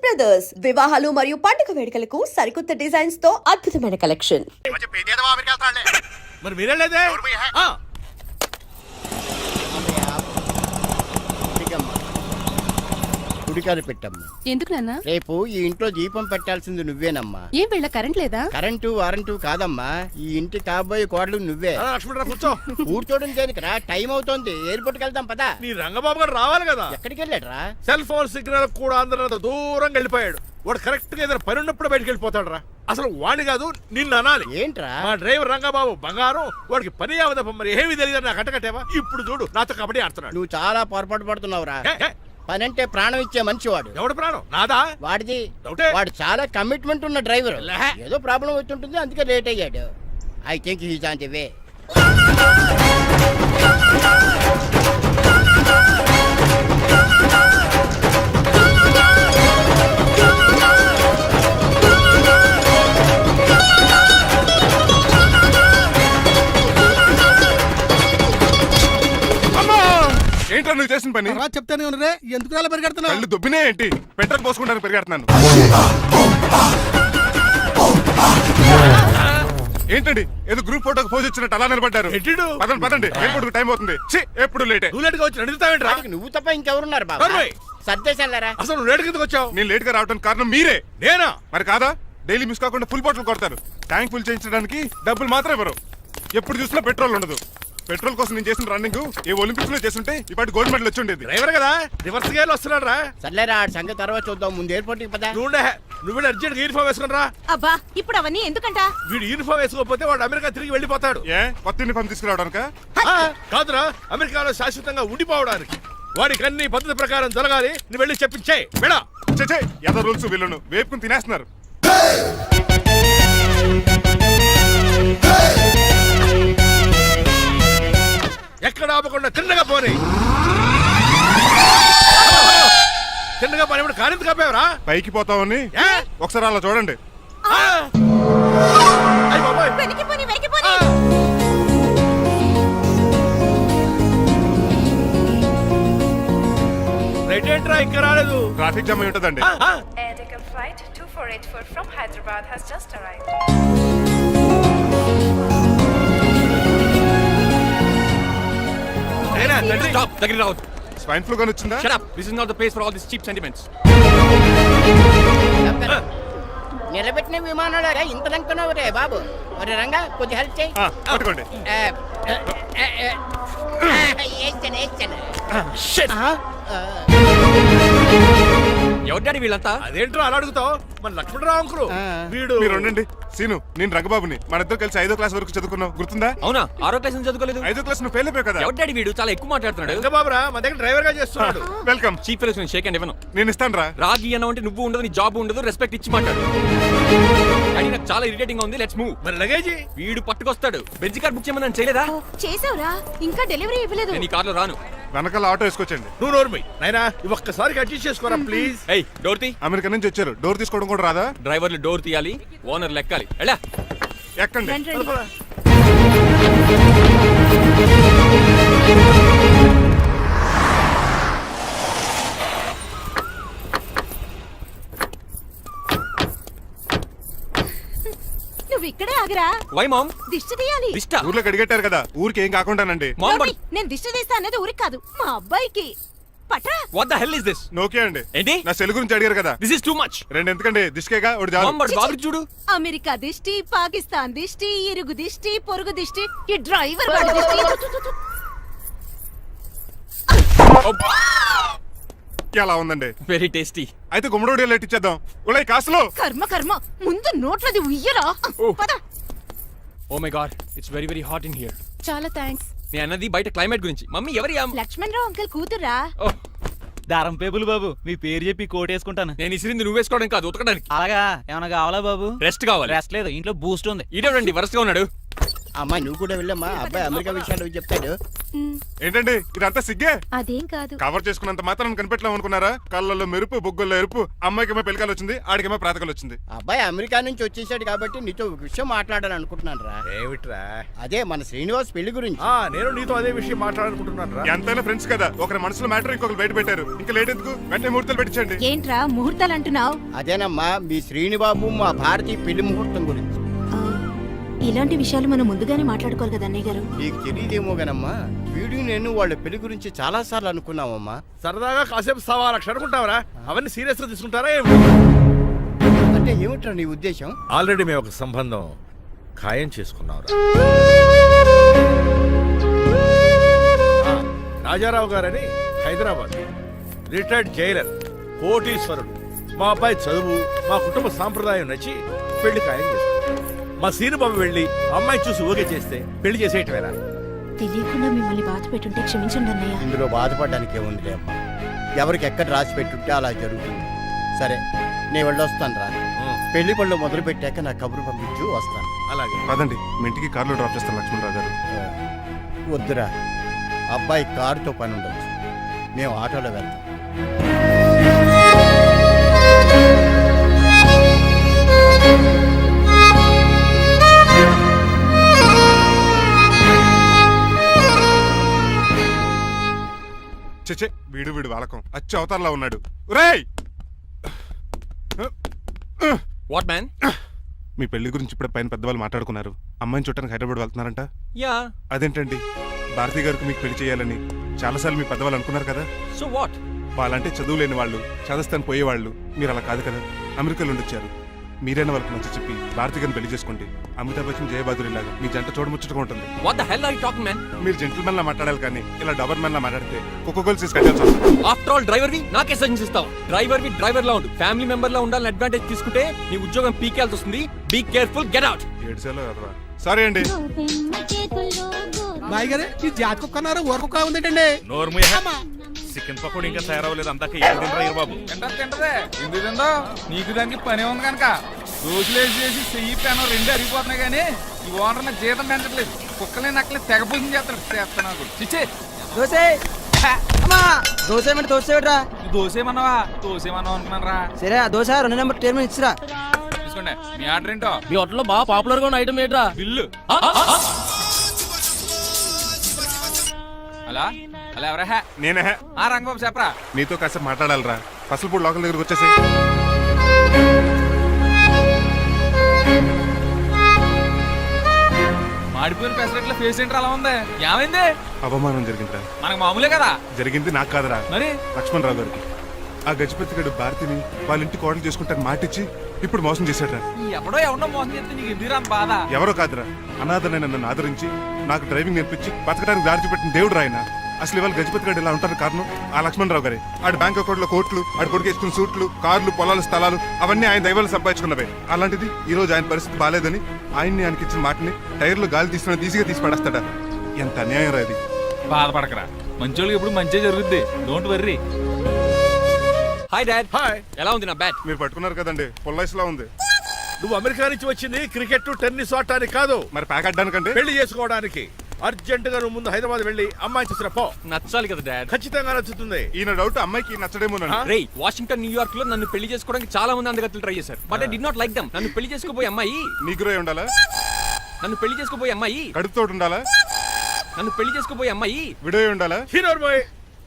Brothers వివాహాలు మరియు పండుగ వేడుకలకు సరికొత్త డిజైన్స్ తో అద్భుతమైన కలెక్షన్. మరి మీరేలేదే గుడికారు పెట్టమ్మా. ఎందుకు నాన్న? రేపు ఈ ఇంట్లో దీపం పెట్టాల్సింది నువ్వేనమ్మా. ఏం వీళ్ళ కరెంట్ లేదా? కరెంటు వారంటు కాదమ్మా, ఈ ఇంటి కాబోయే కోడలు నువ్వే. లక్ష్మణరావు కూర్చో. కూర్చోడం దేనికిరా, టైం అవుతోంది, ఎయిర్పోర్ట్ కి వెళ్దాం పదా. నీ రంగబాబు గారు రావాలి కదా. ఎక్కడికి వెళ్ళాడ్రా? సెల్ ఫోన్ సిగ్నల్ కూడా అందరూ దూరంగా వెళ్ళిపోయాడు. వాడు కరెక్ట్ గా ఏదైనా పని ఉన్నప్పుడు బయటకు వెళ్ళిపోతాడు రా. అసలు వాణి కాదు నిన్ను అనాలి. ఏంట్రా? మా డ్రైవర్ రంగబాబు బంగారం, వాడికి పని అవదప్ప మరి ఏమీ తెలియదు నాకు కట్టకట్టేవా. ఇప్పుడు చూడు నాతో కబడ్డీ ఆడుతున్నాడు. నువ్వు చాలా పొరపాటు పడుతున్నావురా. పని అంటే ప్రాణం ఇచ్చే మనిషి వాడు. ఎవడు ప్రాణం? నాదా? వాడిది. డౌటే. వాడు చాలా కమిట్మెంట్ ఉన్న డ్రైవర్. ఏదో ప్రాబ్లం అవుతుంటుంది, అందుకే లేట్ అయ్యాడు. I think he's on the way. ఏంట్రా నువ్వు చేసిన పని? చెప్తానే ఉన్నరే, ఎందుకు అలా పరిగెడుతున్నావు? కళ్ళు దుబ్బినే ఏంటి? పెట్రోల్ పోసుకుంటాను పరిగెడుతున్నాను. ఏంటండి ఏదో గ్రూప్ ఫోటోకి పోజ్ ఇచ్చినట్టు అలా నిలబడ్డారు? పదండి పదండి, ఎయిర్పోర్ట్ టైం అవుతుంది. ఎప్పుడు లేటే. నువ్వు లేట్గా వచ్చి నడుస్తావేంట్రా? నువ్వు తప్ప ఇంకెవరున్నారు బాబా? సర్దేశాలరా. అసలు నువ్వు లేట్ కిందకు వచ్చావు. నేను లేట్ గా రావడానికి కారణం మీరే. నేనా? మరి కాదా? డైలీ మిస్ కాకుండా ఫుల్ బాటిల్ కొడతారు. ట్యాంక్ ఫుల్ చేయించడానికి డబ్బులు మాత్రం ఇవ్వరు. ఎప్పుడు చూసినా పెట్రోల్ ఉండదు. పెట్రోల్ కోసం నేను చేసిన రన్నింగ్ ఏ ఒలింపిక్స్ లో చేస్తుంటే ఇప్పటి గోల్డ్ మెడల్ వచ్చి ఉండేది. డ్రైవర్ కదా, రివర్స్ గేర్ వస్తున్నాడు రా. సర్లేరా, సంగతి తర్వాత చూద్దాం, ముందు ఎయిర్పోర్ట్ కి పదా. నువ్వు అర్జెంట్ యూనిఫామ్ వేసుకుని రా. అబ్బా, ఇప్పుడు అవన్నీ ఎందుకంట? వీడు యూనిఫామ్ వేసుకోకపోతే వాడు అమెరికా తిరిగి వెళ్ళిపోతాడు. ఏ కొత్త యూనిఫామ్ తీసుకురావడానికా? కాదురా, అమెరికాలో శాశ్వతంగా ఉండిపోవడానికి. వాడికి అన్ని పద్ధతి ప్రకారం జరగాలి. నువ్వు వెళ్ళి చెప్పించే వెళ్ళా. ఏదో రూల్స్ వీళ్ళను వేపుకుని తినేస్తున్నారు. ఎక్కడ ఆపకుండా తిన్నగా పోనీ. తిన్నగా పోనీ. ఇప్పుడు కారింత కాపేవరా? పైకి పోతామని ఒకసారి అలా చూడండి. రైట్ ఏంట్రా ఇక్కడ రాలేదు? ట్రాఫిక్ జామ్ అయి ఉంటదండి. Air Deccan flight 2484 from Hyderabad has just arrived. Stop! Take it out. Swine flu గాని వచ్చిందా? Shut up! This is not the place for all these cheap sentiments. నిలబెట్టిన విమానాలు ఇంత లంకున్నావు రే బాబు. ఒరే రంగా, కొద్ది హెల్ప్ చేయి. పట్టుకోండి. ఎవరు డాడీ వీళ్ళంతా? అదేంట్రా అలా అడుగుతావు? మన లక్ష్మణరావు అంకులు వీడు. మీరు ఉండండి. సీను, నేను రంగబాబుని. మన ఇద్దరు కలిసి 5వ క్లాస్ వరకు చదువుకున్నావు, గుర్తుందా? అవునా? 6వ క్లాస్ నుంచి చదువుకోలేదు. 5వ క్లాస్ నువ్వు ఫెయిల్ అయిపోయావు కదా. ఎవరు డాడీ వీడు? చాలా ఎక్కువ మాట్లాడుతున్నాడు. రంగబాబురా, మన దగ్గర డ్రైవర్ గా చేస్తున్నాడు. వెల్కమ్. చీప్ ఫెలోస్ నేను షేక్ అండ్ ఇవ్వను. నేను ఇస్తాను రా. రాగి అన్న అంటే నువ్వు ఉండదు, నీ జాబ్ ఉండదు, రెస్పెక్ట్ ఇచ్చి మాట్లాడు. డాడీ నాకు చాలా ఇరిటేటింగ్ గా ఉంది. Let's move. మరి లగేజీ? వీడు పట్టుకొస్తాడు. బెంజ్ కార్ బుక్ చేయమని చేయలేదా? చేసావురా, ఇంకా డెలివరీ ఇవ్వలేదు. నేను ఈ కార్ లో రాను. వెనకాల ఆటో వేసుకొచ్చండి. నువ్వు నోర్మై నాయనా, ఒక్కసారికి అడ్జస్ట్ చేసుకోరా ప్లీజ్. ఏయ్, డోర్ తీ. అమెరికా నుంచి వచ్చారు, డోర్ తీసుకోవడం కూడా రాదా? డ్రైవర్లు డోర్ తీయాలి, ఓనర్ లెక్కాలి. ఎలా ఎక్కండి. నువ్వు ఇక్కడే ఆగిరా. Why ma'am? దిష్టి తీయాలి. దిష్ట? ఊర్లో కడిగట్టారు కదా, ఊరికి ఏం కాకుండానండి. నోర్మి, నేను దిష్టి తీస్తా అన్నది ఊరికి కాదు, మా అబ్బాయికి. పట్రా. What the hell is this? Nokia అండి. ఏంటి? నా సెల్ గురించి అడిగారు కదా. This is too much. రెండు ఎందుకండి, దిష్కేగా ఒకటి చాలు. మామ్, బాబు చూడు. అమెరికా దిష్టి, పాకిస్తాన్ దిష్టి, ఇరుగు దిష్టి, పొరుగు దిష్టి, ఈ డ్రైవర్ వాడి దిష్టి. ఎలా ఉందండి? Very tasty. అయితే గుమ్మడి లెట్ ఇచ్చేద్దాం. ఉలై కాసులో. కర్మ కర్మ, ముందు నోట్లది ఉయ్యరా. పద. Oh my god, it's very very hot in here. చాలా థాంక్స్. నేను అన్నది బయట క్లైమేట్ గురించి. మమ్మీ ఎవరి? లక్ష్మణరావు అంకుల్ కూతురా. దారం పేపులు బాబు, మీ పేరు చెప్పి కోటేసుకుంటాను. నేను ఇసిరింది నువ్వు వేసుకోవడం కాదు, ఉతకడానికి. అలాగా? ఏమన్నా కావాలా బాబు? రెస్ట్ కావాలి. రెస్ట్ లేదు, ఇంట్లో బూస్ట్ ఉంది. ఇదేవండి వరసగా ఉన్నాడు. అమ్మా నువ్వు కూడా వెళ్ళమ్మా అబ్బాయి అమెరికా విషయాలు చెప్తాడు. ఏంటండి ఇదంతా సిగ్గే? అదేం కాదు. కవర్ చేసుకున్నంత మాత్రం కనిపెట్టలేము అనుకున్నారా? కళ్ళల్లో మెరుపు, బొగ్గుల్లో ఎరుపు. అమ్మాయికేమో పెళ్ళికాలు వచ్చింది, ఆడికేమో ప్రాతకాలు వచ్చింది. అబ్బాయి అమెరికా నుంచి వచ్చేసాడు కాబట్టి నీతో ఒక విషయం మాట్లాడాలని అనుకుంటున్నాను రా. ఏమిట్రా? అదే మన శ్రీనివాస్ పెళ్లి గురించి. నేను నీతో అదే విషయం మాట్లాడాలనుకుంటున్నాను రా. ఎంతైనా ఫ్రెండ్స్ కదా, ఒకరి మనసులో మ్యాటర్ ఇంకొకరు బయట పెట్టారు. ఇంకా లేట్ ఎందుకు, వెంటనే ముహూర్తాలు పెట్టించండి. ఏంట్రా ముహూర్తాలు అంటున్నావు? అదేనమ్మా మీ శ్రీనిబాబు మా భారతీయ పెళ్లి ముహూర్తం గురించి. ఇలాంటి విషయాలు మనం ముందుగానే మాట్లాడుకోవాలి కదా అన్నయ్య గారు. నీకు తెలియదేమో గనమ్మా, వీడు నేను వాళ్ళ పెళ్లి గురించి చాలా సార్లు అనుకున్నామమ్మా. సరదాగా కాసేపు 1.25 లక్షలు అనుకుంటావరా? అవన్నీ సీరియస్ గా తీసుకుంటారా ఏమిటి? అంటే ఏమిట్రా నీ ఉద్దేశం? ఆల్రెడీ మేము ఒక సంబంధం ఖాయం చేసుకున్నాం. రాజారావు గారని హైదరాబాద్ రిటైర్డ్ జైలర్, కోటీశ్వరుడు. మా అబ్బాయి చదువు, మా కుటుంబ సాంప్రదాయం నచ్చి పెళ్లి ఖాయం చేసుకున్నాం. మా సీనుబాబు వెళ్ళి అమ్మాయి చూసి ఓకే చేస్తే పెళ్లి చేసేయటమేనా? తెలియకుండా మిమ్మల్ని బాధ పెట్టుంటే క్షమించండి అన్నయ్య. ఇందులో బాధపడడానికి ఏముందిలే అమ్మా, ఎవరికి ఎక్కడ రాసి పెట్టుంటే అలా జరుగుతుంది. సరే నేను వెళ్ళొస్తాను రా. పెళ్లి పళ్ళు మొదలు పెట్టాక నా కబురు పంపించు, వస్తాను. అలాగే. కాదండి, మీ ఇంటికి కార్లో డ్రాప్ చేస్తాను లక్ష్మణరావు గారు. వద్దురా, అబ్బాయి కారుతో పని ఉండొచ్చు, మేము ఆటోలో వెళ్తాం. చెచ్చే, వీడు వాలకం అచ్చు అవతారలా ఉన్నాడు. రేయ్, వాట్ మ్యాన్? మీ పెళ్లి గురించి ఇప్పుడే పైన పెద్దవాళ్ళు మాట్లాడుకున్నారు. అమ్మాయిని చుట్టానికి హైదరాబాద్ వెళ్తున్నారంట. యా. అదేంటండి, భారతి గారికి మీకు పెళ్లి చేయాలని చాలాసార్లు మీ పెద్దవాళ్ళు అనుకున్నారు కదా. So what? వాళ్ళంటే చదువు లేని వాళ్ళు, చదస్తాను పోయేవాళ్ళు. మీరు అలా కాదు కదా, అమెరికాలో ఉండొచ్చారు. మీరైనా వాళ్ళకి మంచి చెప్పి భారతి గారిని పెళ్లి చేసుకోండి. అమితాబ్ బచ్చన్, జయబాదురి లాగా మీ జంట చూడముచ్చటగా ఉంటుంది. What the hell are you talking man? మీరు జెంటిల్మెన్ లా మాట్లాడాలి కానీ ఇలా డబర్ మెన్ లా మాట్లాడితే కుక్క గోల్స్ కట్టాల్సి వస్తుంది. ఆఫ్టర్ ఆల్ డ్రైవర్ వి నాకే సజెషన్ ఇస్తావా? డ్రైవర్ వి డ్రైవర్ లా ఉండు, ఫ్యామిలీ మెంబర్ లా ఉండాలని అడ్వాంటేజ్ తీసుకుంటే నీ ఉద్యోగం పీకేల్సి వస్తుంది. Be careful, get out. ఏడ్చేలో కదరా. సారీ అండి. బాయ్ గారే ఈ జాతి కుక్క అన్నారు, ఊర కుక్క ఉందేటండి. చికెన్ పకోడీ ఇంకా తయారవ్వలేదు, అందాక ఏం తినరా బాబు? తింటదే ఎందుకు తిందో, నీకు దానికి పని ఉంది కనుక. రోజులేసి చేసి చెయ్యి పెనం రెండు అరిగిపోతున్నాయి కానీ ఈ ఓనర్ నాకు జీతం పెంచట్లేదు. కుక్కలే నక్కలే తెగపోతుంది చేస్తాను నాకు. చిచ్చే దోసే దోసేమిట్రా? దోసేమన్నావా? దోసేమన్నావు అనుకున్నాను రా. సరే ఆ దోశ 2 నెంబర్ టేబుల్ ఇచ్చిరా. తీసుకోండి. మీ ఆర్డర్ ఏంటో? మీ హోటల్లో బాగా పాపులర్ గా ఉన్న ఐటమ్ ఏంట్రా? బిల్లు. అలా అలా ఎవరా? నేనే. ఆ రంగబాబు చెప్పరా. నీతో కాసేపు మాట్లాడాలరా. పసలపూడి లోకల్ దగ్గరకు వచ్చేసి. మాడిపోయిన పెసరట్ల ఫేస్ ఏంటర్ అలా ఉంది, ఏమైంది? అవమానం జరిగిందిరా. మనకు మామూలే కదా. జరిగింది నాకు కాదురా, మరి లక్ష్మణరావు గారికి. ఆ గజపతి గడు భారతిని వాళ్ళ ఇంటి కోడలు చేసుకుంటాను మాటిచ్చి ఇప్పుడు మోసం చేశాడ్రా. ఎవడో ఎవడో మోసం చేస్తే నీకు ఎందుకు రాని బాధ? ఎవరో కాదురా, అనాథనైన నన్ను ఆదరించి నాకు డ్రైవింగ్ నేర్పించి బతకడానికి దారి చూపెట్టిన దేవుడు రాయన. అసలు ఇవాళ గజపతి గడు ఇలా ఉంటారు కారణం ఆ లక్ష్మణరావు గారే. ఆడి బ్యాంక్ అకౌంట్ లో కోట్లు, ఆడి కొడుకు వేసుకున్న సూట్లు, కార్లు, పొలాలు, స్థలాలు అవన్నీ ఆయన దైవాలు సంపాదించుకున్నవే. అలాంటిది ఈ రోజు ఆయన పరిస్థితి బాలేదని ఆయన్ని ఆయనకి ఇచ్చిన మాటని టైర్లు గాలి తీసిన ఈజీగా తీసి పడేస్తాడా? ఎంత అన్యాయం రా ఇది. బాధపడకరా, మంచోళ్ళకి ఇప్పుడు మంచి జరుగుద్ది. Don't worry. Hi dad. Hi. ఎలా ఉంది నా బ్యాట్? మీరు పట్టుకున్నారు కదండి, పొల్లైస్లా ఉంది. నువ్వు అమెరికా నుంచి వచ్చింది క్రికెట్, టెన్నిస్ ఆడటానికి కాదు, మరి ప్యాక్ అడ్డానికంటే పెళ్లి చేసుకోవడానికి. అర్జెంట్ గా నువ్వు ముందు హైదరాబాద్ వెళ్ళి అమ్మాయి చూసిన పో. నచ్చాలి కదా డాడ్. ఖచ్చితంగా నచ్చుతుంది. ఈయన డౌట్ అమ్మాయికి నచ్చడేమోనండి. రేయ్, వాషింగ్టన్, న్యూయార్క్ లో నన్ను పెళ్లి చేసుకోవడానికి చాలా మంది అందగత్తెలు ట్రై చేశారు. But I did not like them. నన్ను పెళ్లి చేసుకోబోయే అమ్మాయి నీగురై ఉండాలా? నన్ను పెళ్లి చేసుకోబోయే అమ్మాయి కడుపుతోటి ఉండాలా? నన్ను పెళ్లి చేసుకోబోయే అమ్మాయి విడో ఉండాలా? Hero boy.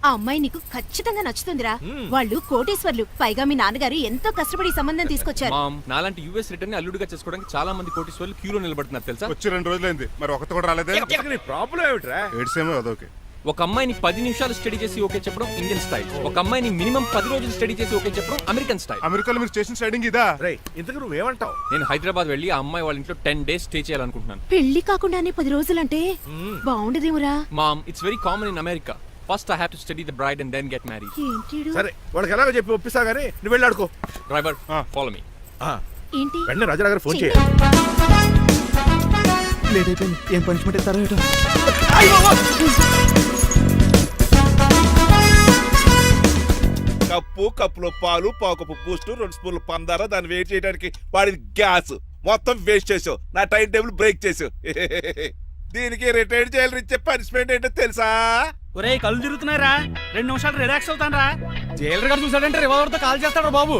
ఆ అమ్మాయి నీకు ఖచ్చితంగా నచ్చుతుందిరా. వాళ్ళు కోటేశ్వర్లు, పైగా మీ నాన్నగారు ఎంతో కష్టపడి ఈ సంబంధం తీసుకొచ్చారు. మామ్, నాలాంటి యుఎస్ రిటర్న్ అల్లుడిగా చేసుకోవడానికి చాలా మంది కోటీశ్వర్లు క్యూలో నిలబడుతున్నారు తెలుసా? వచ్చి 2 రోజులైంది, మరి ఒకటి కూడా రాలేదే. నీ ప్రాబ్లం ఏమిట్రా? ఏడ్సేమో అదొకే. ఒక అమ్మాయిని 10 నిమిషాలు స్టడీ చేసి ఓకే చెప్పడం ఇండియన్ స్టైల్. ఒక అమ్మాయిని మినిమం 10 రోజులు స్టడీ చేసి ఓకే చెప్పడం అమెరికన్ స్టైల్. అమెరికాలో మీరు స్టేషన్ స్టైడింగ్ ఇదా? రేయ్, ఇంతకు నువ్వేమంటావు? నేను హైదరాబాద్ వెళ్ళి ఆ అమ్మాయి వాళ్ళ ఇంట్లో 10 days స్టే చేయాలనుకుంటున్నాను. పెళ్లి కాకుండానే 10 రోజులంటే బాగుండదేమురా? Mom, it's very common in America. First I have to study the bride and then get married. ఏంటిడు? సరే, వాళ్ళకి ఎలాగో చెప్పి ఒప్పిస్తా గానీ నువ్వు వెళ్ళి ఆడుకో. Driver, follow me. ఏంటి? వెంటనే రాజా గారు ఫోన్ చేయాలి. లేట్ అయిపోయింది, ఏం పనిష్మెంట్ ఇస్తారో ఏటో. కప్పులో పాలు, పావు కప్పు బూస్ట్, 2 స్పూన్లు పందార, దాన్ని వేడి చేయడానికి వాడిది గ్యాస్. మొత్తం వేస్ట్ చేసావు, నా టైం టేబుల్ బ్రేక్ చేసావు. దీనికి రిటైర్డ్ జైలు ఇచ్చే పనిష్మెంట్ ఏంటో తెలుసా? ఒరే కళ్ళు తిరుగుతున్నారా 2 నిమిషాలు రిలాక్స్ అవుతాను రా. జైలర్ గారు చూసాడంటే రివాల్వర్ తో కాల్ చేస్తాడు బాబు.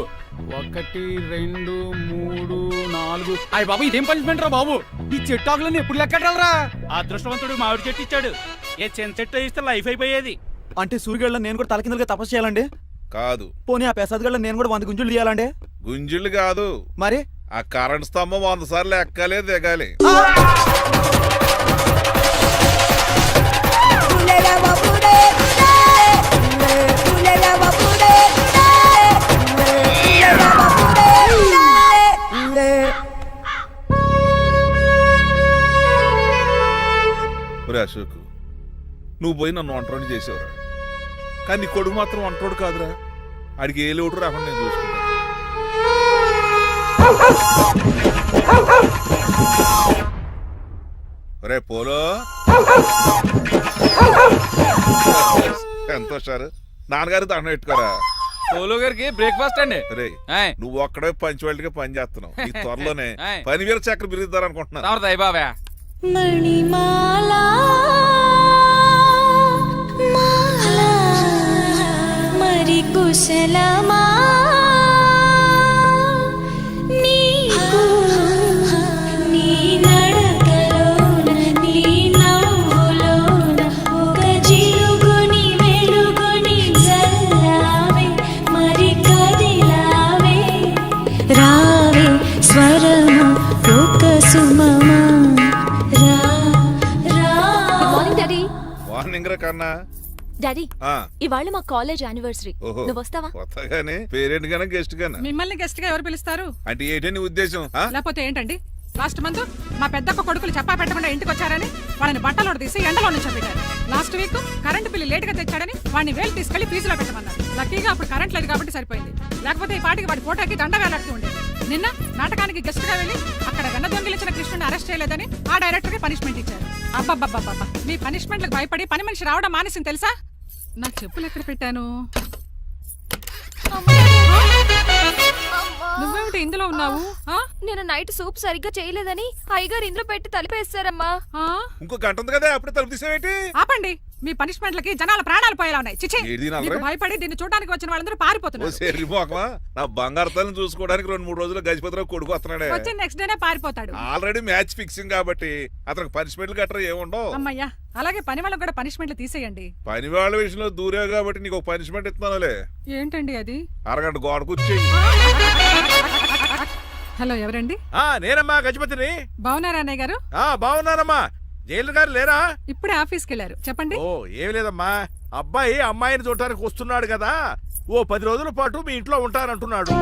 1 2 3 4 అయ్య బాబు ఇదేం పనిష్మెంట్ రా బాబు. ఈ చెట్టు ఆకులన్నీ ఎప్పుడు లెక్కడరా? అదృష్టవంతుడు మామిడి చెట్టు ఇచ్చాడు. ఏ చిన్న చెట్టు ఇస్తే లైఫ్ అయిపోయేది. అంటే సూర్యుగళ్ళ నేను కూడా తలకిందులుగా తపస్సు చేయాలండి? కాదు. పోనీ ఆ పెసాద్ గళ్ళ నేను కూడా 100 గుంజులు తీయాలండి? గుంజులు కాదు, మరి ఆ కరెంట్ స్తంభం 100 సార్లు ఎక్కాలి దిగాలి. ఒరే అశోక్, నువ్వు పోయి నన్ను వంటోడు చేసేవరా, కానీ నీ కొడుకు మాత్రం వంటోడు కాదురా. ఆడికి ఏ లోటు రాకుండా నేను చూసుకుంటాను. ఒరే పోలో, ఎంత వచ్చారు నాన్నగారు దండం పెట్టుకోరా. పోలో గారికి బ్రేక్ఫాస్ట్ అండి. రే ఆయ్. నువ్వు ఒక్కడే పంచువాళ్ళకి పని చేస్తున్నావు. ఈ త్వరలోనే ఆయ్. 10,000 చక్ర బిరుద్దారు అనుకుంటున్నాను. తమరు దయబాబా. మణిమాలా మాలా మరి కుశలమా నీకు నీ నడకలోన నీ నవ్వులోన ఒక జిలుగుని వెలుగుని జల్లావే మరి కదిలావే రావే స్వరము ఒక సుమమా రా రా. Morning daddy. వార్నింగ్ రా కన్నా. డాడీ ఆ, ఇవాళ మా కాలేజ్ యానివర్సరీ. ఓహో. నువ్వు వస్తావా? కొత్తగానే పేరెంట్ గానే గెస్ట్ గానే మిమ్మల్ని గెస్ట్ గా ఎవరు పిలుస్తారు? అంటే ఏంటి నీ ఉద్దేశం? ఆ? లేకపోతే ఏంటండి, లాస్ట్ మంత్ మా పెద్దక్క కొడుకులు చెప్పా పెట్టకుండా ఇంటికి వచ్చారని వాళ్ళని బట్టలో తీసి ఎండలో నుంచి పెట్టారు. Last week current bill late గా తెచ్చాడని వాడిని వేలు తీసుకెళ్లి ఫీజులో పెట్టమన్నారు. లక్కీగా అప్పుడు కరెంట్ లేదు కాబట్టి సరిపోయింది, లేకపోతే ఈ పాటికి వాడి ఫోటోకి దండ వేలాడుతూ ఉండేది. నిన్న నాటకానికి గెస్ట్ గా వెళ్ళి అక్కడ వెన్న దొంగిలించిన కృష్ణుని అరెస్ట్ చేయలేదని ఆ డైరెక్టర్ కి పనిష్మెంట్ ఇచ్చారు. అబ్బబ్బబ్బబ్బా, మీ పనిష్మెంట్లకు భయపడి పని మనిషి రావడం మానేసింది తెలుసా? నా చెప్పులు ఎక్కడ పెట్టాను? నువ్వేమిటి ఇందులో ఉన్నావు? నేను నైట్ సూప్ సరిగ్గా చేయలేదని అయ్యగారు ఇందులో పెట్టి తలిపేస్తారమ్మా. ఇంకో గంట ఉంది కదా, అప్పుడే తలుపు తీసావేంటి? ఆపండి, మీ పనిష్మెంట్లకి జనాల ప్రాణాలు పోయేలా ఉన్నాయి. చిచి, ఏది నల్లరే? మీకు భయపడి దీన్ని చూడడానికి వచ్చిన వాళ్ళందరూ పారిపోతున్నారు. ఓ సెర్రిపోకమా, నా బంగారు తల్లిని చూసుకోవడానికి 2-3 రోజులు గజపతిరావు కొడుకు వస్తున్నాడే. వచ్చి నెక్స్ట్ డేనే పారిపోతాడు. ఆల్రెడీ మ్యాచ్ ఫిక్సింగ్ కాబట్టి అతనికి పనిష్మెంట్లు గట్రా ఏముండవు. అమ్మయ్యా, అలాగే పని వాళ్ళకి కూడా పనిష్మెంట్లు తీసేయండి. పని వాళ్ళ విషయంలో దూరే కాబట్టి నీకు ఒక పనిష్మెంట్ ఇస్తున్నానులే. ఏంటండి అది? అరగంట గోడ కూర్చోయి. హలో, ఎవరండి? నేనమ్మా గజపతిని. బాగున్నారా అన్నయ్య గారు? బాగున్నానమ్మా. జైలు గారు లేరా? ఇప్పుడే ఆఫీస్కి వెళ్ళారు. చెప్పండి. ఓ ఏమి లేదమ్మా, అబ్బాయి అమ్మాయిని చూడటానికి వస్తున్నాడు కదా, ఓ 10 రోజుల పాటు మీ ఇంట్లో ఉంటానంటున్నాడు.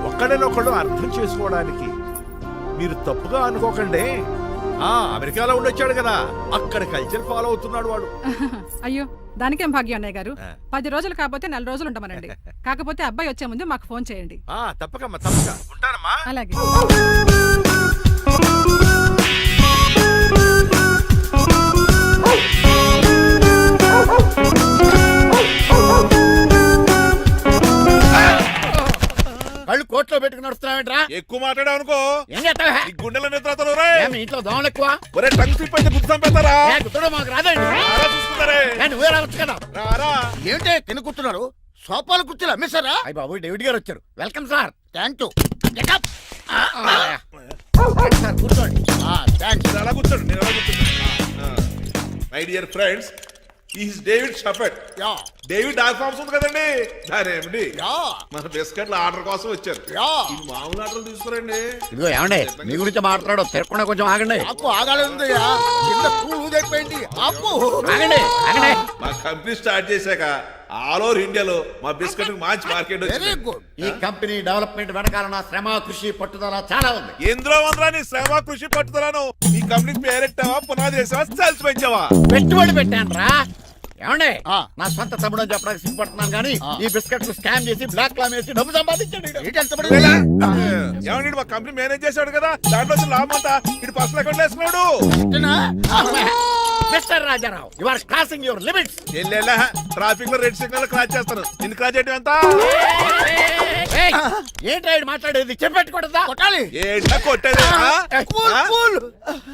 ఒక్కడేనొక్కడు అర్థం చేసుకోవడానికి మీరు తప్పుగా అనుకోకండి. అమెరికాలో ఉండొచ్చాడు కదా, అక్కడ కల్చర్ ఫాలో అవుతున్నాడు వాడు. అయ్యో, దానికేం భాగ్యం అన్నయ్య గారు. 10 రోజులు కాకపోతే 4 రోజులు ఉండమనండి. కాకపోతే అబ్బాయి వచ్చే ముందు మాకు ఫోన్ చేయండి. తప్పకమ్మా, తప్పక ఉంటానమ్మా. అలాగే. కళ్ళు కోట్లో పెట్టుకుని నడుస్తున్నావేంట్రా? ఎక్కువ మాట్లాడావు అనుకో ఏం చేస్తావా? ఈ గుండెల నిద్రతలు రే. మీ ఇంట్లో దోమలు ఎక్కువ? ఒరే టంగ్ స్లిప్ అయితే గుర్తు చంపేస్తారా? గుర్తుడం మాకు రాదండి. రారా చూసుకుంటారే. నువ్వే రావచ్చు కదా. రారా. ఏంటే కింద కూర్చున్నారు? సోఫాలు కుర్చీలు అమ్మేశారా? అయ్య బాబు, డేవిడ్ గారు వచ్చారు. Welcome sir. Thank you. Sir కూర్చోండి. థ్యాంక్స్. అలా కూర్చోండి, నేను అలా కూర్చుంటా. My dear friends, is David షఫెట్. డేవిడ్ డాగ్ ఫార్మ్స్ ఉంది కదండి, దానేమిటి మన బిస్కెట్ల ఆర్డర్ కోసం వచ్చారు. ఈ మామూలు ఆర్డర్ తీసుకురండి. ఇదిగో ఏమండి, మీ గురించి మాట్లాడో తిరగకుండా కొంచెం ఆగండి. ఆపు ఆగాలి. ఆగండి ఆగండి. మా కంపెనీ స్టార్ట్ చేశాక ఆల్ ఓవర్ ఇండియాలో మా బిస్కెట్ మంచి మార్కెట్ వెరీ గుడ్. ఈ కంపెనీ డెవలప్మెంట్ వెనకాల నా శ్రమ, కృషి, పట్టుదల చాలా ఉంది. ఎందులో ఉందిరా నీ శ్రమ, కృషి, పట్టుదలను? ఈ కంపెనీకి పేరెట్టావా, పునాది వేసావా, సేల్స్ పెంచావా? పెట్టుబడి పెట్టాను రా. ఏమండి, నా సొంత తమ్ముడు అని చెప్పడానికి సిగ్గుపడుతున్నాను కానీ ఈ బిస్కెట్లు స్కామ్ చేసి బ్లాక్ క్లామ్ వేసి డబ్బు సంపాదించాడు. ఏమండి, మా కంపెనీ మేనేజ్ చేశాడు కదా, దాంట్లో లాభం అంతా ఇటు పర్సనల్ అకౌంట్ వేసుకున్నాడు. Mister Rajarao you are crossing your limits. ఎల్లెల్లా ట్రాఫిక్ లో రెడ్ సిగ్నల్ క్రాస్ చేస్తారు నిన్ను క్రాస్ చేయడం ఎంత ఏంటి మాట్లాడేది చెప్పెట్టుకూడదా? కొట్టాలి. ఏంటా కొట్టేది కూల్, కూల్.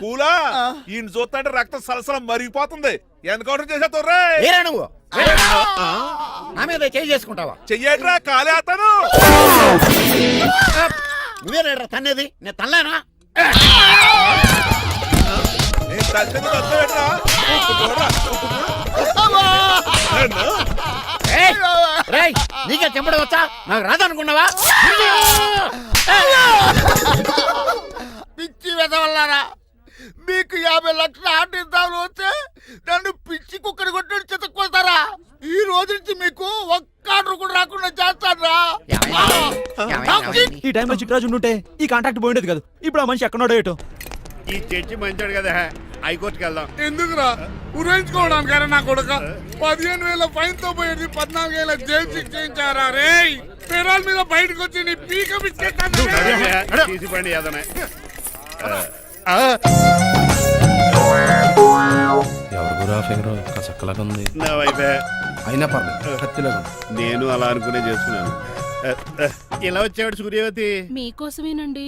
పూలా ఈయన చూస్తుంటే రక్తం సలసలం మరిగిపోతుంది ఎన్కౌంటర్ చేసేతో ఏరా నువ్వు నా మీద చేయి చేసుకుంటావా? చెయ్యట్రా కాలేస్తాను నువ్వేరా తన్నేది? నేను తనలేనా? నేను తల్లిని వద్దవేట్రా రేయ్ నీకే చెంపడం వచ్చా? నాకు రాదనుకున్నావా? పిచ్చి వెదవల్లారా, మీకు 50 లక్షల ఆర్టిస్తాలు వస్తే నన్ను పిచ్చి కుక్కని కొట్టి చితక్కొస్తారా? ఈ రోజు నుంచి మీకు ఒక్క ఆర్డర్ కూడా రాకుండా చేస్తారా? ఈ టైంలో చిట్రాజు ఉంటే ఈ కాంట్రాక్ట్ పోయిండేది కాదు. ఇప్పుడు ఆ మనిషి ఎక్కడో ఏటో. ఈ చర్చి మంచాడు కదా, హైకోర్టుకి వెళ్దాం. ఎందుకురా ఉరేంచుకోవడానికి నా కొడుక 15,000 ఫైన్ తో పోయేది 14 ఏళ్ళ జైలు శిక్ష చేయించారా రే? పెరాల మీద బయటకు వచ్చి నీ పీక తీసిపండి ఏదన్నా. ఎవరు ఫిగర్ చక్కలాగా ఉంది. నా వైపే అయినా పర్లేదు కత్తిలాగా. నేను అలా అనుకునే చేసుకున్నాను. ఇలా వచ్చాడు సూర్యవతి. మీకోసమేనండి.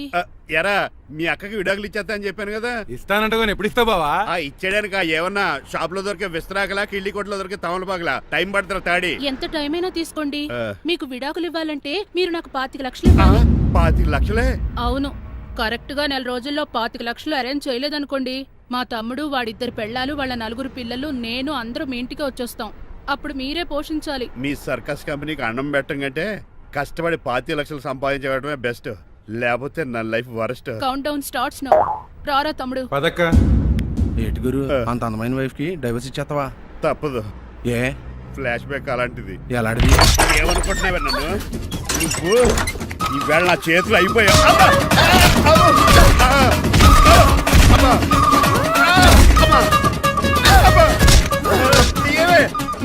ఎరా మీ అక్కకి విడాకులు ఇచ్చేస్తా అని చెప్పాను కదా. ఇస్తానంటే ఎప్పుడు ఇస్తావు బావా? ఇచ్చేయడానికి ఏమన్నా షాప్ లో దొరికే విస్తరాకలా, కిళ్ళి కొట్లో దొరికే తమలపాకలా టైం పడతారా తాడి? ఎంత టైం అయినా తీసుకోండి. మీకు విడాకులు ఇవ్వాలంటే మీరు నాకు 25 లక్షలు ఇవ్వాలి. 25 లక్షలే? అవును, కరెక్ట్ గా 4 రోజుల్లో 25 లక్షలు అరేంజ్ చేయలేదనుకోండి, మా తమ్ముడు, వాడిద్దరు పెళ్ళాలు, వాళ్ళ 4 పిల్లలు, నేను అందరూ మీ ఇంటికి వచ్చేస్తాం. అప్పుడు మీరే పోషించాలి. మీ సర్కస్ కంపెనీకి అన్నం పెట్టం కంటే కష్టపడి 25 లక్షలు సంపాదించడమే బెస్ట్. లేకపోతే నా life worst. Count down starts now. రారా తమ్ముడు. పదక్క ఏటి గురు అంత అందమైన వైఫ్ కి డైవర్స్ ఇచ్చేస్తావా? తప్పదు. ఏ ఫ్లాష్ బ్యాక్ అలాంటిది. ఎలాంటిది? ఏమనుకుంటున్నావే నన్ను నువ్వు? ఈవేళ నా చేతులు అయిపోయావు.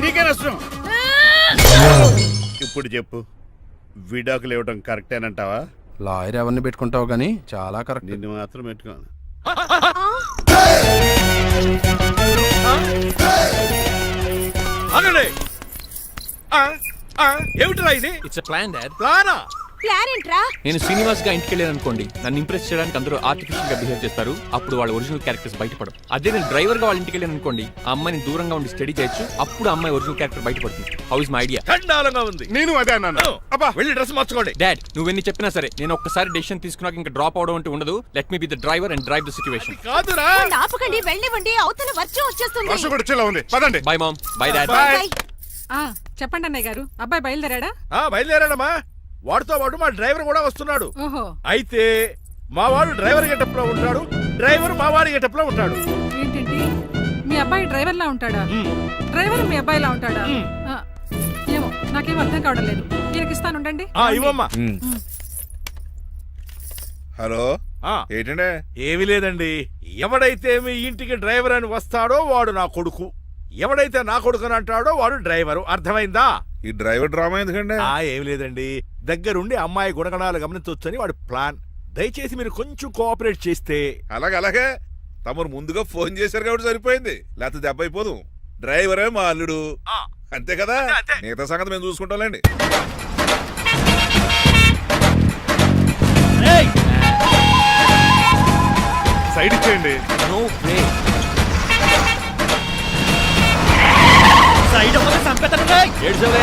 నీకే నష్టం. ఇప్పుడు చెప్పు, విడాకులు ఇవ్వడం కరెక్టేనంటావా? లాయర్ ఎవరిని పెట్టుకుంటావు గానీ చాలా కరెక్ట్. నిన్ను మాత్రం పెట్టుకోను. అనండి ఏమిట్రా ఇది? It's plan dad. ప్లానా? ప్లాన్ ఏంట్రా? నేను శ్రీనివాస్ గా ఇంటికి వెళ్ళాను అనుకోండి, నన్ను ఇంప్రెస్ చేయడానికి అందరూ ఆర్టిఫిషియల్ గా బిహేవ్ చేస్తారు. అప్పుడు వాళ్ళ ఒరిజినల్ క్యారెక్టర్స్ బయటపడవు. అదే నేను డ్రైవర్ గా వాళ్ళ ఇంటికి వెళ్ళాను అనుకోండి, ఆ అమ్మాయిని దూరంగా ఉండి స్టడీ చేయొచ్చు. అప్పుడు అమ్మాయి ఒరిజినల్ క్యారెక్టర్ బయటపడుతుంది. How is my idea? చండాలంగా ఉంది. నేను అదే అన్నాను. అబ్బా వెళ్ళి డ్రెస్ మార్చుకోండి. డాడ్ నువ్వెన్ని చెప్పినా సరే నేను ఒక్కసారి డెసిషన్ తీసుకున్నాక ఇంకా డ్రాప్ అవడం అంటూ ఉండదు. Let me be the driver and drive the situation. కాదురా ఆపకండి, వెళ్ళనివ్వండి, అవతల వర్షం వచ్చేస్తుంది. వర్షం కూడా వచ్చేలా ఉంది. పదండి. Bye mom. Bye dad. చెప్పండి అన్నయ్య గారు, అబ్బాయి బయలుదేరాడా? బయలుదేరాడమ్మా. వాడితో పాటు మా డ్రైవర్ కూడా వస్తున్నాడు. ఓహో, అయితే మా వాడు డ్రైవర్ గెటప్ లో ఉంటాడు, డ్రైవర్ మా వాడి గెటప్ లో ఉంటాడు. ఏంటండి మీ అబ్బాయి డ్రైవర్ లా ఉంటాడా? డ్రైవర్ మీ అబ్బాయిలా ఉంటాడా? ఏమో నాకేం అర్థం కావడం లేదు. ఈయనకి ఇస్తాను ఉండండి. ఇవ్వమ్మా. హలో ఏంటంటే? ఏమీ లేదండి. ఎవడైతే మీ ఇంటికి డ్రైవర్ అని వస్తాడో వాడు నా కొడుకు, ఎవడైతే నా కొడుకు అని అంటాడో వాడు డ్రైవరు. అర్థమైందా? ఈ డ్రైవర్ డ్రామా ఎందుకంటే? ఏమి లేదండి, దగ్గరుండి అమ్మాయి గుణగణాలు గమనించవచ్చని వాడి ప్లాన్. దయచేసి మీరు కొంచెం కోఆపరేట్ చేస్తే. అలాగే తమరు ముందుగా ఫోన్ చేశారు కాబట్టి సరిపోయింది, లేకపోతే దెబ్బ అయిపోదు. డ్రైవరే మా అల్లుడు, అంతే కదా? మిగతా సంగతి మేము చూసుకుంటాంలేండి. సైడ్ ఇచ్చేయండి. No way. సైడ్ అవ్వదు సంపేతనుగా. ఏడ్చవే.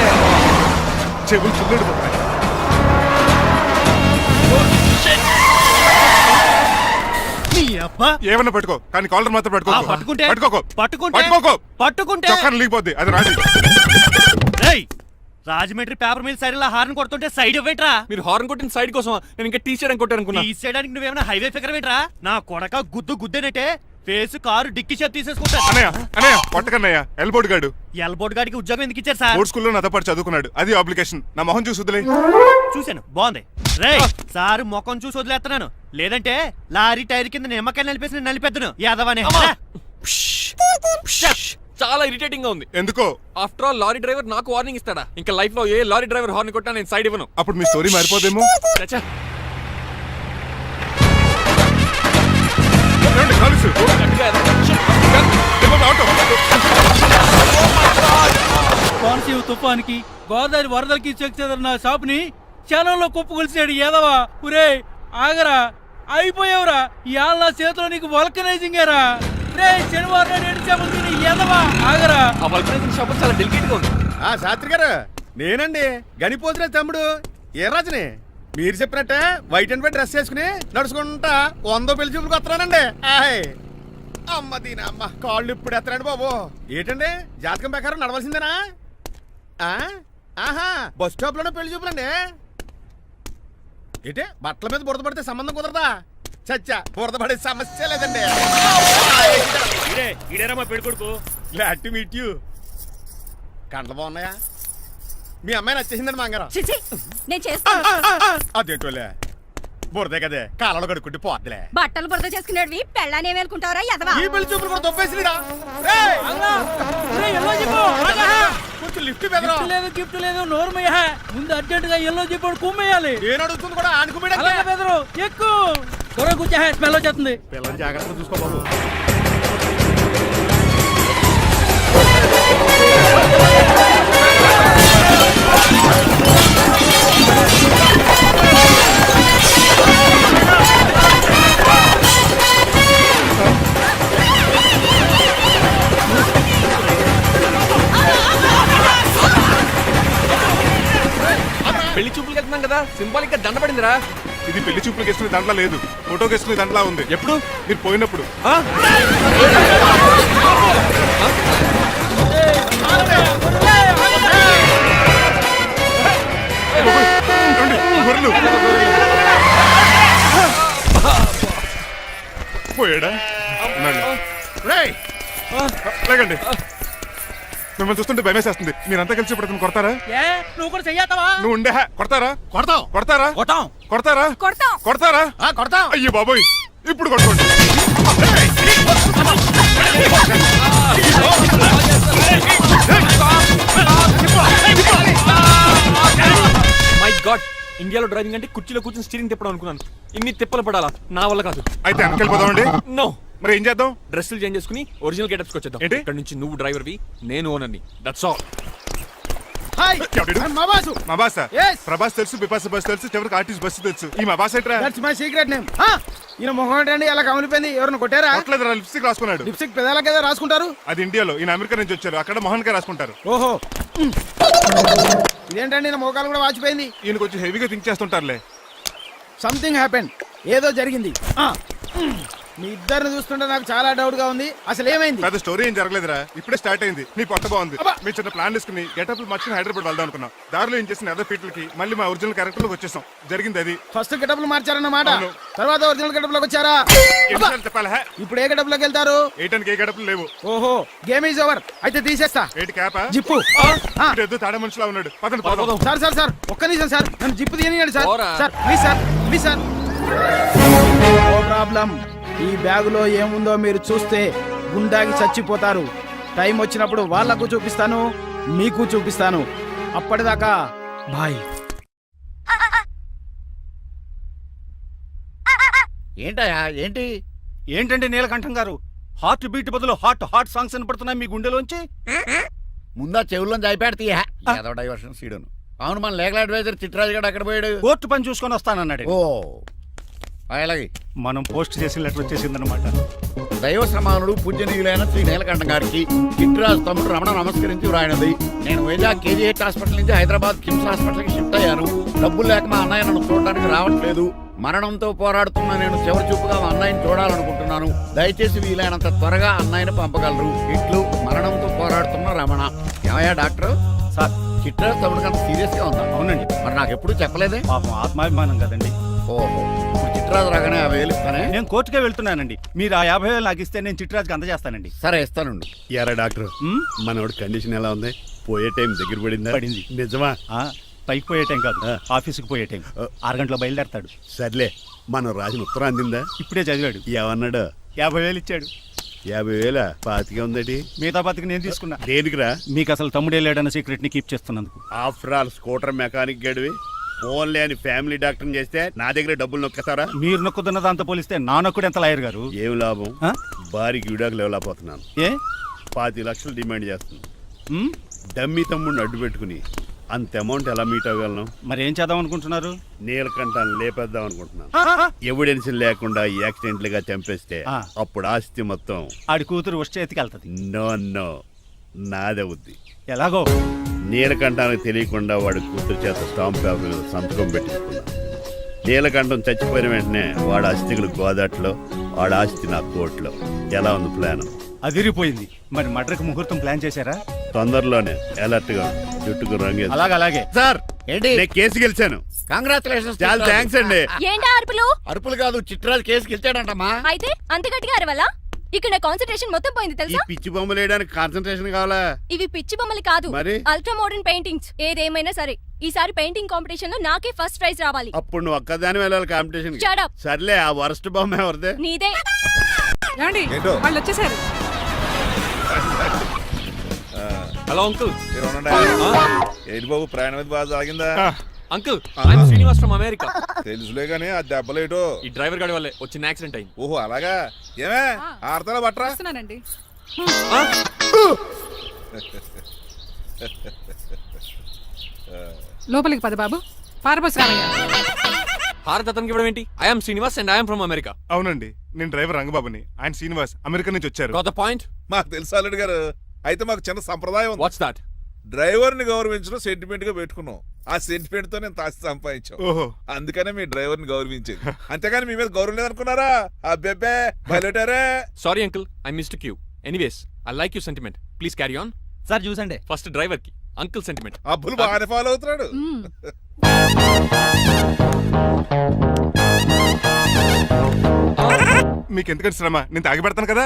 చెవులు చుల్లడిపోతున్నాయి. ఏమన్నా పట్టుకో, కానీ కాలర్ మాత్రం పట్టుకోకు. చొక్కాను లీగిపోద్ది, అది రాడి. Rajahmundry paper mill side horn కొడుతుంటే సైడ్ ఇవ్వేట్రా? మీరు హార్న్ కొట్టిన సైడ్ కోసం నేను ఇంకా టీ చేయడానికి కొట్టానుకున్నా. తీసేయడానికి నువ్వేమైనా హైవే ఫిగర్ వేట్రా? నా కొడక గుద్దేనట్టే ఫేస్ కారు డిక్కి షేప్ తీసేసుకుంటా. అన్నయ్య పట్టకన్నయ్య, ఎల్బోర్డ్ గాడు. ఎల్బోర్డ్ గాడికి ఉద్యోగం ఎందుకు ఇచ్చారు సార్? బోర్డ్ స్కూల్లో నాతో పాటు చదువుకున్నాడు, అది అప్లికేషన్. నా మొహం చూసి వదిలే. చూశాను, బాగుంది. రే సారు మొఖం చూసి వదిలేస్తున్నాను, లేదంటే లారీ టైర్ కింద నిమ్మకాయ నలిపేసి నలిపేద్దును యాదవనే. చాలా ఇరిటేటింగ్ గా ఉంది. ఎందుకో? ఆఫ్టర్ ఆల్ లారీ డ్రైవర్ నాకు వార్నింగ్ ఇస్తాడా? ఇంకా లైఫ్ లో ఏ లారీ డ్రైవర్ హార్న్ కొట్టా నేను సైడ్ ఇవ్వను. అప్పుడు మీ స్టోరీ మారిపోదేమో. గట్టిగా కోనసీమ తుఫానికి గోదావరి వరదలకి చెక్ చెదరిన షాపుని క్షణంలో కుప్పకొలిసాడు ఏదవా. ఒరే ఆగరా, అయిపోయావురా. ఇవాళ నా చేతిలో నీకు వల్కనైజింగ్ ఏరా. రే శనివారం నాడు ఎండు చేపలు తిని ఏదవా ఆగరా. ఆ వల్కనైజింగ్ షాప్ చాలా డెలికేట్ గా ఉంది. శాస్త్రి గారు, నేనండి గనిపోతున్న తమ్ముడు ఏ రాజుని. మీరు చెప్పినట్టే వైట్ అండ్ వైట్ డ్రెస్ వేసుకుని నడుచుకుంటా 100 పెళ్లి చూపులకు వస్తున్నానండి. అమ్మ దీని అమ్మ కాళ్ళు ఇప్పుడు ఎత్తరండి బాబు. ఏంటండి జాతకం ప్రకారం నడవలసిందేనా? ఆహా, బస్ స్టాప్ లోనే పెళ్లి చూపులండి. ఏంటే బట్టల మీద బురద పడితే సంబంధం కుదరదా? చచ్చా, బురద పడే సమస్య లేదండి. Glad to meet you. కండ్లు బాగున్నాయా? మీ అమ్మాయి నచ్చేసిందండి మంగారం. నేను చేస్తాను. అదేంటోలే, బురదే కదే కాలలో కడుక్కుంటే పోద్దులే. బట్టలు బురద చేసుకునేవి పెళ్ళాన్ని ఏమేలుకుంటావరా ఎదవా. ఈ పెళ్లి చూపులు కూడా దొబ్బేసిరా. కొంచెం లిఫ్ట్ బెదరా. లేదు గిఫ్ట్ లేదు, నోరుమయ్య. ముందు అర్జెంట్ గా ఎల్లో చెప్పాడు కుమ్మేయాలి. నేను అడుగుతుంది కూడా ఆనుకుమేడా. బెదరు ఎక్కువ త్వరగా కూర్చో, స్మెల్ వచ్చేస్తుంది. పిల్లలు జాగ్రత్తగా చూసుకో బాబు. పెళ్లి చూపులకి వెళ్తున్నాం కదా, సింబాలిక్ గా దండ పడిందిరా. ఇది పెళ్లి చూపులకు వేసుకునే దాంట్లో లేదు, ఫోటోకి వేసుకునే దాంట్లో ఉంది. ఎప్పుడు? మీరు పోయినప్పుడు. పోయాడా? లేకండి, మిమ్మల్ని చూస్తుంటే భయమేసేస్తుంది. మీరంతా కలిసి ఇప్పుడు కొడతారా? నువ్వు కూడా చెయ్యతావా? నువ్వు ఉండే కొడతారా? కొడతాం కొడతారా? కొట్టాం. కొడతారా? కొడతారా? కొడతాం. అయ్యో బాబోయ్, ఇప్పుడు కొట్టుకోండి. మై గాడ్, ఇండియాలో డ్రైవింగ్ అంటే కుర్చీలో కూర్చొని స్టీరింగ్ తిప్పడం అనుకున్నాను. ఇన్ని తిప్పలు పడాలా? నా వల్ల కాదు. అయితే వెనకెళ్ళిపోదామండి. నో. మరి ఏం చేద్దాం? డ్రెస్సులు చేంజ్ చేసుకుని ఒరిజినల్ గెటప్స్కి వచ్చేద్దాం. ఏంటి? ఇక్కడ నుంచి నువ్వు డ్రైవర్వి, నేను ఓనర్ని. That's all. హాయ్, మా బాసు. మా బాస Yes. ప్రభాస్ తెలుసు, బిపాస బస్ తెలుసు, చివరికి ఆర్టిస్ట్ బస్సు తెలుసు. ఈ మా బాస్ ఏంట్రా? That's my secret name. ఈయన మొహం ఏంటండి అలా కమిలిపోయింది? ఎవరిని కొట్టారా? కొట్టలేదురా, లిప్స్టిక్ రాసుకున్నాడు. లిప్స్టిక్ పెదాల కదా రాసుకుంటారు. అది ఇండియాలో, ఈయన అమెరికా నుంచి వచ్చారు. అక్కడ మోహన్ గారు రాసుకుంటారు. ఓహో, ఇదేంటండి నా మోకాలు కూడా వాచిపోయింది. ఈయన కొంచెం హెవీగా థింక్ చేస్తుంటారులే. సంథింగ్ హ్యాపెన్, ఏదో జరిగింది. మీ ఇద్దరిని చూస్తుంటే నాకు చాలా డౌట్ గా ఉంది. అసలు ఏమైంది? పెద్ద స్టోరీ ఏం జరగలేదురా, ఇప్పుడే స్టార్ట్ అయింది. నీ పొట్ట బాగుంది. మీ చిన్న ప్లాన్ తీసుకుని గెటప్లు మార్చుకుని హైదరాబాద్ వెళ్దాం అనుకున్నాం. దారిలో ఏం చేసిన అదర్ ఫీట్లకి మళ్ళీ మా ఒరిజినల్ క్యారెక్టర్ లోకి వచ్చేసాం. జరిగింది అది. ఫస్ట్ గెటప్లు మార్చారన్నమాట, అవును. తర్వాత ఒరిజినల్ గెటప్ లోకి వచ్చారా? ఎన్నిసార్లు చెప్పాలా? ఇప్పుడు ఏ గెటప్ లోకి వెళ్తారు? ఏటానికి ఏ గడపలు లేవు. ఓహో, గేమ్ ఈజ్ ఓవర్. అయితే తీసేస్తా. ఏటి క్యాపా? జిప్పు. ఎద్దు తాడే మనుషులా ఉన్నాడు. పదండి పోదాం. సార్ ఒక్క నిమిషం సార్, నన్ను జిప్పు తీయనియండి సార్. పోరా. Sir please sir. No problem. ఈ బ్యాగులో ఏముందో మీరు చూస్తే గుండాకి చచ్చిపోతారు. టైం వచ్చినప్పుడు వాళ్లకు చూపిస్తాను, మీకు చూపిస్తాను. అప్పటిదాకా బాయ్. ఏంటయ్యా ఏంటి? ఏంటంటే నీలకంఠం గారు, హార్ట్ బీట్ బదులు హార్ట్ సాంగ్స్ వినపడుతున్నాయి మీ గుండెలోంచి. ముందా చెవుల్లో జాయిపెడతీ ఏదో డైవర్షన్ సీడను. అవును, మన లీగల్ అడ్వైజర్ చిట్రాజు గారు అక్కడ పోయాడు. కోర్టు పని చూసుకొని వస్తానన్నాడు. ఓ అలాగే. మనం పోస్ట్ చేసిన లెటర్ వచ్చేసిందనమాట. దైవ సమానుడు పూజనీయులైన శ్రీ నీలకంఠం గారికి చిట్రాజు తమ్ముడు రమణ నమస్కరించి వ్రాయినది. నేను వైజాగ్ కేజీహెచ్ హాస్పిటల్ నుంచి హైదరాబాద్ కిమ్స్ హాస్పిటల్కి షిఫ్ట్ అయ్యాను. డబ్బులు లేక మా అన్నయ్య నన్ను చూడడానికి రావట్లేదు. మరణంతో పోరాడుతున్న నేను చివరి చూపుగా మా అన్నయ్యని చూడాలనుకుంటున్నాను. దయచేసి వీలైనంత త్వరగా అన్నయ్యని పంపగలరు. ఇట్లు మరణంతో పోరాడుతున్న రమణ. ఏమయ్యా డాక్టర్? సార్, చిట్రాజు తమ్ముడు అంత సీరియస్ గా ఉందా? అవునండి. మరి నాకు ఎప్పుడు చెప్పలేదే? పాపం ఆత్మాభిమానం కదండి. ఓహో, ఇప్పుడు చిట్రాజు రాగానే 50,000 ఇస్తానే. నేను కోర్టుకే వెళ్తున్నానండి. మీరు ఆ 50,000 నాకు ఇస్తే నేను చిట్రాజుకి అందజేస్తానండి. సరే ఇస్తానండి. యారా డాక్టర్, మనోడి కండిషన్ ఎలా ఉంది? పోయే టైం దగ్గర పడిందా? పడింది. నిజమా? పైకి పోయే టైం కాదు, ఆఫీస్కి పోయే టైం. 6 గంటల బయలుదేరతాడు. సర్లే, మనం రాసిన ఉత్తరం అందిందా? ఇప్పుడే చదివాడు. ఏమన్నాడు? 50,000 ఇచ్చాడు. 50,000 పాతిగా ఉందటి. మిగతా బతికి నేను తీసుకున్నా. దేనికిరా? మీకు అసలు తమ్ముడే లేడన్న సీక్రెట్ ని కీప్ చేస్తున్నందుకు. ఆఫ్టర్ ఆల్ స్కూటర్ మెకానిక్ గడివి ఫోన్ లేని ఫ్యామిలీ డాక్టర్ చేస్తే నా దగ్గర డబ్బులు నొక్కేస్తారా? మీరు నొక్కుతున్న దాంతో పోలిస్తే నా నొక్కుడు ఎంత లాయర్ గారు? ఏం లాభం? భార్యకి విడాకులు ఇవ్వలేకపోతున్నాను. ఏ 5 లక్షలు డిమాండ్ చేస్తుంది. డమ్మి తమ్ముడిని అడ్డు పెట్టుకుని అంత అమౌంట్ ఎలా మీట్ అవ్వగలను? మరి ఏం చేద్దాం అనుకుంటున్నారు? నీలకంఠాన్ని లేపేద్దాం అనుకుంటున్నాను. ఎవిడెన్స్ లేకుండా యాక్సిడెంట్ గా చంపేస్తే అప్పుడు ఆస్తి మొత్తం ఆడి కూతురు వచ్చి ఎత్తికెళ్తుంది. నో నాదవుద్ది. ఎలాగో నీలకంఠానికి తెలియకుండా వాడి కూతురు చేత స్టాంప్ పేపర్ మీద సంతకం పెట్టించుకున్నాను. నీలకంఠం చచ్చిపోయిన వెంటనే వాడి అస్థికులు గోదాట్లో, వాడి ఆస్తి నా కోర్టులో. ఎలా ఉంది ప్లాన్? అదిరిపోయింది. మరి మటర్కి ముహూర్తం ప్లాన్ చేశారా? తొందరలోనే అలర్ట్ గా జుట్టుకు రంగు. అలాగే సార్ ఏంటి? నేను కేసు గెలిచాను. కంగ్రాచులేషన్స్. చాలా థ్యాంక్స్ అండి. ఏంటా అరుపులు? అరుపులు కాదు, చిట్రాజు కేసు గెలిచాడంటమ్మా. అయితే అంత గట్టిగా అరవాలా? ఇక్కడ నా కాన్సంట్రేషన్ మొత్తం పోయింది ఈ తెలుసా? పిచ్చి బొమ్మలు వేయడానికి కాన్సన్ట్రేషన్ కావాలా? ఇవి పిచ్చి బొమ్మలు కాదు, మరి? Ultra modern paintings. ఏదేమైనా సరే ఈసారి పెయింటింగ్ కాంపిటీషన్ లో నాకే ఫస్ట్ ప్రైజ్ రావాలి. అప్పుడు నువ్వు ఒక్కదాని వెళ్ళాలి కాంపిటీషన్. Shut up. సర్లే, ఆ వరస్ట్ బొమ్మ ఎవరిదే? నీదే. ఏమండి వాళ్ళు వచ్చేసారు. Hello uncle. ఏంటి బాబు, ప్రయాణం అయితే బాగా సాగిందా? Uncle, I'm Srinivas from America. తెలుసులే గానీ ఆ దెబ్బలేటో. ఈ డ్రైవర్ గాడి వల్లే వచ్చిన యాక్సిడెంట్ అయింది. ఓహో అలాగా. ఏమే ఆడతారా బట్రా? వస్తున్నానండి. లోపలికి పద బాబు. పారబోస్ రామయ్య. హారత్ అతనికి ఇవ్వడం ఏంటి? I'm Srinivas and I'm from America. అవునండి, నేను డ్రైవర్ రంగబాబుని. ఆయన శ్రీనివాస్ అమెరికా నుంచి వచ్చారు. Got the point? మాకు తెలుసు అల్లుడు గారు. అయితే మాకు చిన్న సంప్రదాయం ఉంది. What's that? డ్రైవర్ ని గౌరవించడం సెంటిమెంట్ గా పెట్టుకున్నాం. ఆ సెంటిమెంట్ తో నేను తాసి సంపాదించాం. ఓహో, అందుకనే మీ డ్రైవర్ ని గౌరవించేది. అంతేగాని మీ మీద గౌరవం లేదనుకున్నారా? అబ్బెబ్బే బయలుటారే. Sorry uncle, I missed you. Anyways, I like you sentiment. Please carry on. Sir చూసండి. ఫస్ట్ డ్రైవర్ కి అంకుల్ సెంటిమెంట్. అబ్బులు బాగానే ఫాలో అవుతున్నాడు. మీకు ఎందుకంటే శ్రమ, నేను తాగి పెడతాను కదా.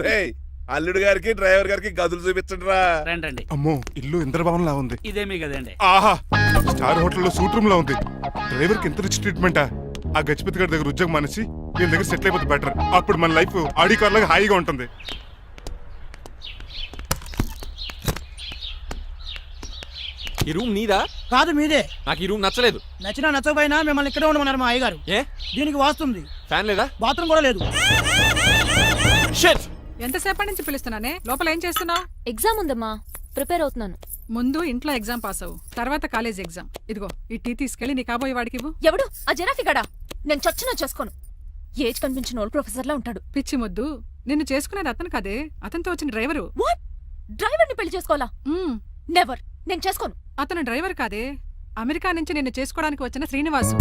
రేయ్, అల్లుడు గారికి డ్రైవర్ గారికి గదులు చూపించండి రా. రండి. అమ్మో, ఇల్లు ఇంద్రభవన్ లా ఉంది. ఇదేమీ కదండి. ఆహా, స్టార్ హోటల్లో సూట్ రూమ్ లా ఉంది. డ్రైవర్ కి ఎంత రిచ్ ట్రీట్మెంటా. ఆ గజపతి గారి దగ్గర ఉద్యోగం మానేసి వీళ్ళ దగ్గర సెటిల్ అయిపోతే బెటర్. అప్పుడు మన లైఫ్ ఆడి కార్ లాగా హాయిగా ఉంటుంది. ఈ రూమ్ నీదా? కాదు మీదే. నాకు ఈ రూమ్ నచ్చలేదు. నచ్చినా నచ్చకపోయినా మిమ్మల్ని ఇక్కడే ఉండమన్నారు మా అయ్యగారు. ఏ దీనికి వాస్తుంది. ఫ్యాన్ లేదా? బాత్రూమ్ కూడా లేదు. షిట్. ఎంతసేపటి నుంచి పిలుస్తున్నానే? లోపల ఏం చేస్తున్నావు? ఎగ్జామ్ ఉందమ్మా, ప్రిపేర్ అవుతున్నాను. ముందు ఇంట్లో ఎగ్జామ్ పాస్ అవ్వు, తర్వాత కాలేజ్ ఎగ్జామ్. ఇదిగో ఈ టీ తీసుకెళ్లి నీ కాబోయే వాడికి ఇవ్వు. ఎవడు ఆ జరాఫీ గడా? నేను చచ్చినా చేసుకోను. ఏజ్ కనిపించిన ఓల్డ్ ప్రొఫెసర్ లా ఉంటాడు. పిచ్చి ముద్దు, నిన్ను చేసుకునేది అతను కదే, అతనితో వచ్చిన డ్రైవరు. వాట్? డ్రైవర్ ని పెళ్లి చేసుకోవాలా? నెవర్, నేను చేసుకోను. అతను డ్రైవర్ కాదే, అమెరికా నుంచి నిన్ను చేసుకోవడానికి వచ్చిన శ్రీనివాసు.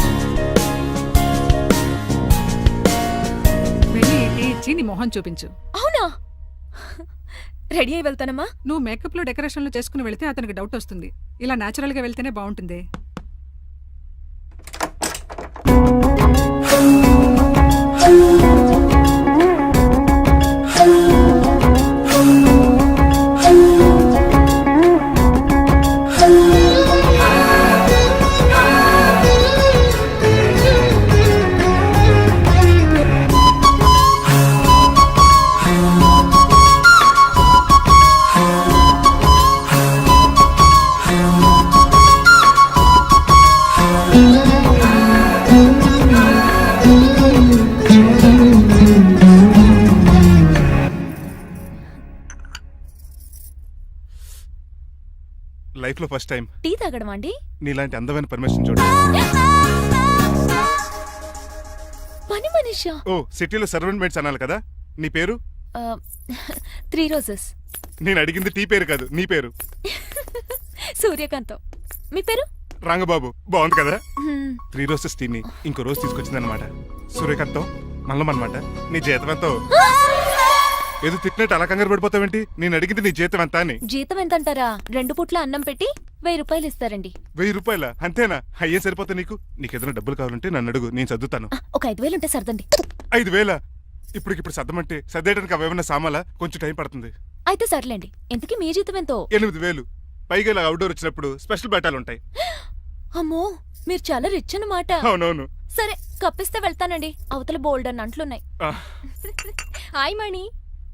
వెళ్ళి టీ ఇచ్చి నీ మొహం చూపించు. అవునా? రెడీ అయి వెళ్తానమ్మా. నువ్వు మేకప్ లో డెకరేషన్లు చేసుకుని వెళితే అతనికి డౌట్ వస్తుంది. ఇలా నేచురల్ గా వెళ్తేనే బాగుంటుంది. లైఫ్ లో ఫస్ట్ టైం టీ తాగడం అండి. నీలాంటి అందమైన పర్మిషన్ చూడు. పని మనిషా? ఓ, సిటీలో సర్వెంట్ మేట్స్ అనాలి కదా. నీ పేరు? 3 రోజెస్. నేను అడిగింది టీ పేరు కాదు, నీ పేరు. సూర్యకాంతం. మీ పేరు? రంగబాబు. బాగుంది కదా. 3 రోజెస్ టీని ఇంకో రోజు తీసుకొచ్చిందనమాట. సూర్యకాంతం మల్లం అనమాట. నీ జీతం ఎంతో? ఏదో తిట్టినట్టు అలా కంగారు పడిపోతావేంటి? నేను అడిగింది నీ జీతం ఎంత అని. జీతం ఎంత అంటారా? 2 పూట్ల అన్నం పెట్టి 1000 రూపాయలు ఇస్తారండి. 1000 రూపాయల? అంతేనా? అయ్యే సరిపోతా నీకు. నీకేదైనా డబ్బులు కావాలంటే నన్ను అడుగు, నేను చదువుతాను. ఒక 5000 ఉంటే సర్దండి. 5000? ఇప్పటికిప్పుడు సర్దమంటే సర్దేయడానికి అవేమన్నా సామాలా? కొంచెం టైం పడుతుంది. అయితే సర్లేండి. ఇంతకీ మీ జీతం ఎంతో? 8000. పైగా ఇలా అవుట్డోర్ వచ్చినప్పుడు స్పెషల్ బట్టాలు ఉంటాయి. అమ్మో, మీరు చాలా రిచ్ అన్నమాట. అవునవును. సరే, కప్పిస్తే వెళ్తానండి. అవతల బోల్డ్ అన్న అంట్లున్నాయి. హాయ్ మణి,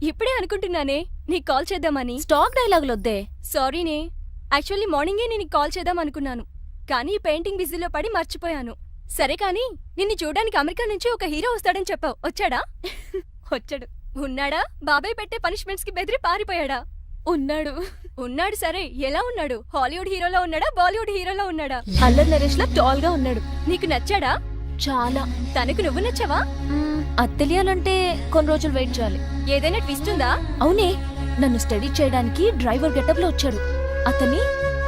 ఇప్పుడే అనుకుంటున్నానే నీకు కాల్ చేద్దామని. స్టాక్ డైలాగులు వద్దే. సారీనే, యాక్చువల్లీ మార్నింగే నేను కాల్ చేద్దాం అనుకున్నాను, కానీ ఈ పెయింటింగ్ బిజీలో పడి మర్చిపోయాను. సరే కానీ నిన్ను చూడడానికి అమెరికా నుంచి ఒక హీరో వస్తాడని చెప్పావు, వచ్చాడా? వచ్చాడు. ఉన్నాడా? బాబాయ్ పెట్టే పనిష్మెంట్స్ కి బెదిరి పారిపోయాడా? ఉన్నాడు. ఉన్నాడు. సరే, ఎలా ఉన్నాడు? హాలీవుడ్ హీరోలో ఉన్నాడా, బాలీవుడ్ హీరోలో ఉన్నాడా? అల్లరి నరేష్ లా టాల్ గా ఉన్నాడు. నీకు నచ్చాడా? చాలా. తనకు నువ్వు నచ్చావా? అది తెలియాలంటే కొన్ని రోజులు వెయిట్ చేయాలి. ఏదైనా ట్విస్ట్ ఉందా? అవునే, నన్ను స్టడీ చేయడానికి డ్రైవర్ గెటప్ లో వచ్చాడు. అతన్ని,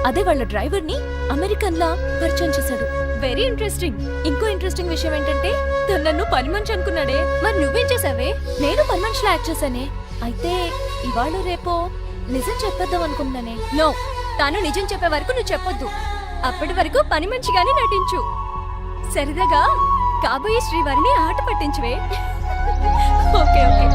అదే వాళ్ళ డ్రైవర్ ని అమెరికన్ లా పరిచయం చేశాడు. Very interesting. ఇంకో ఇంట్రెస్టింగ్ విషయం ఏంటంటే తను నన్ను పని మనిషి అనుకున్నాడే. మరి నువ్వేం చేసావే? నేను పని మనిషిలా యాక్ట్ చేశానే. అయితే ఇవాళ రేపో నిజం చెప్పేద్దాం అనుకున్నానే. నో, తాను నిజం చెప్పే వరకు నువ్వు చెప్పొద్దు. అప్పటి వరకు పని మనిషిగానే నటించు. సరదాగా కాబోయే శ్రీవారిని ఆట పట్టించువే. Okay okay.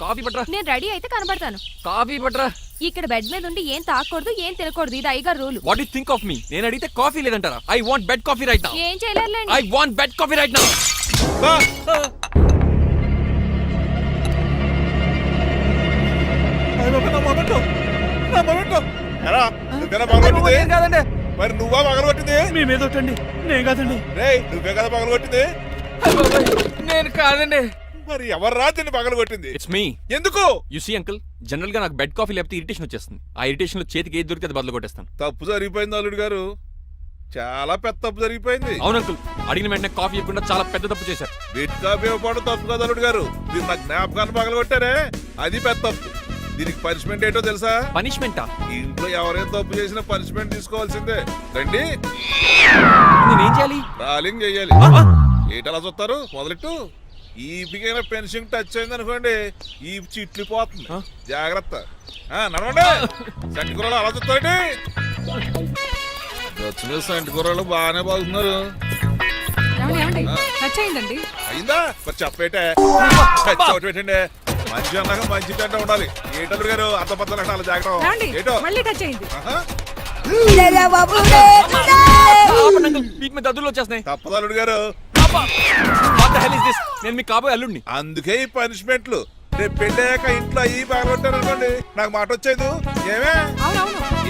కాఫీ పట్రా. నేను రెడీ అయితే కనబడతాను. కాఫీ పట్రా. ఇక్కడ బెడ్ మీద ఉండి ఏం తాకూడదు, ఏం తినకూడదు. ఇది అయ్యగారు rule. What you think of me? నేను అడిగితే కాఫీ లేదంటారా? I want bed coffee right now. ఏం చేయలేరులేండి. I want bed coffee right now. కాదండి, మరి నువ్వా పగలగొట్టింది? మీ మీద ఒకటండి, నేను కాదండి. రేయ్, నువ్వే కదా పగలగొట్టింది? నేను కాదండి. మరి ఎవర్రా దీన్ని పగలగొట్టింది? It's me. ఎందుకు? యు సీ అంకుల్, జనరల్ గా నాకు బెడ్ కాఫీ లేకపోతే ఇరిటేషన్ వచ్చేస్తుంది. ఆ ఇరిటేషన్ లో చేతికి ఏది దొరికితే అది బదులు కొట్టేస్తాను. తప్పు జరిగిపోయింది అల్లుడు గారు, చాలా పెద్ద తప్పు జరిగిపోయింది. అవును అంకుల్, అడిగిన వెంటనే కాఫీ ఇవ్వకుండా చాలా పెద్ద తప్పు చేశారు. బెడ్ కాఫీ ఇవ్వడం తప్పు కదా అల్లుడు గారు, మీరు నా జ్ఞాపకాన్ని పగలగొట్టారే, అది పెద్ద తప్పు. దీనికి పనిష్మెంట్ ఏంటో తెలుసా? పనిష్మెంటా? ఇంట్లో ఎవరైనా తప్పు చేసినా పనిష్మెంట్ తీసుకోవాల్సిందే. రండి. నేనేం చేయాలి? రాలింగ్ చెయ్యాలి. ఏంటలా చూస్తారు? మొదలెట్టు. ఈపికైనా పెన్షన్ టచ్ అయింది అనుకోండి, ఈ చిట్లు పోతుంది. జాగ్రత్త. నడవండి. సంటి కూరలు అలా చూస్తారండి. వచ్చిన సంటి కూరలు బాగానే బాగుతున్నారు. టచ్ అయిందండి. అయిందా? మరి చెప్పేటే టచ్ అవుట్ పెట్టండి. మంచి అన్నాక మంచి పెంట ఉండాలి. ఏటల్లుడు గారు అర్థ పద్ధతులు అలా జాగ్రత్త. ఏటో మళ్ళీ టచ్ అయింది. దద్దులు వచ్చేస్తున్నాయి. తప్పదు అల్లుడు గారు. నేను మీకు కాబోయే అల్లుడిని. అందుకే ఈ పనిష్మెంట్లు. రేపు పెళ్ళాక ఇంట్లో అయ్యి బాగుంటారు అనుకోండి, నాకు మాట వచ్చేది ఏమే?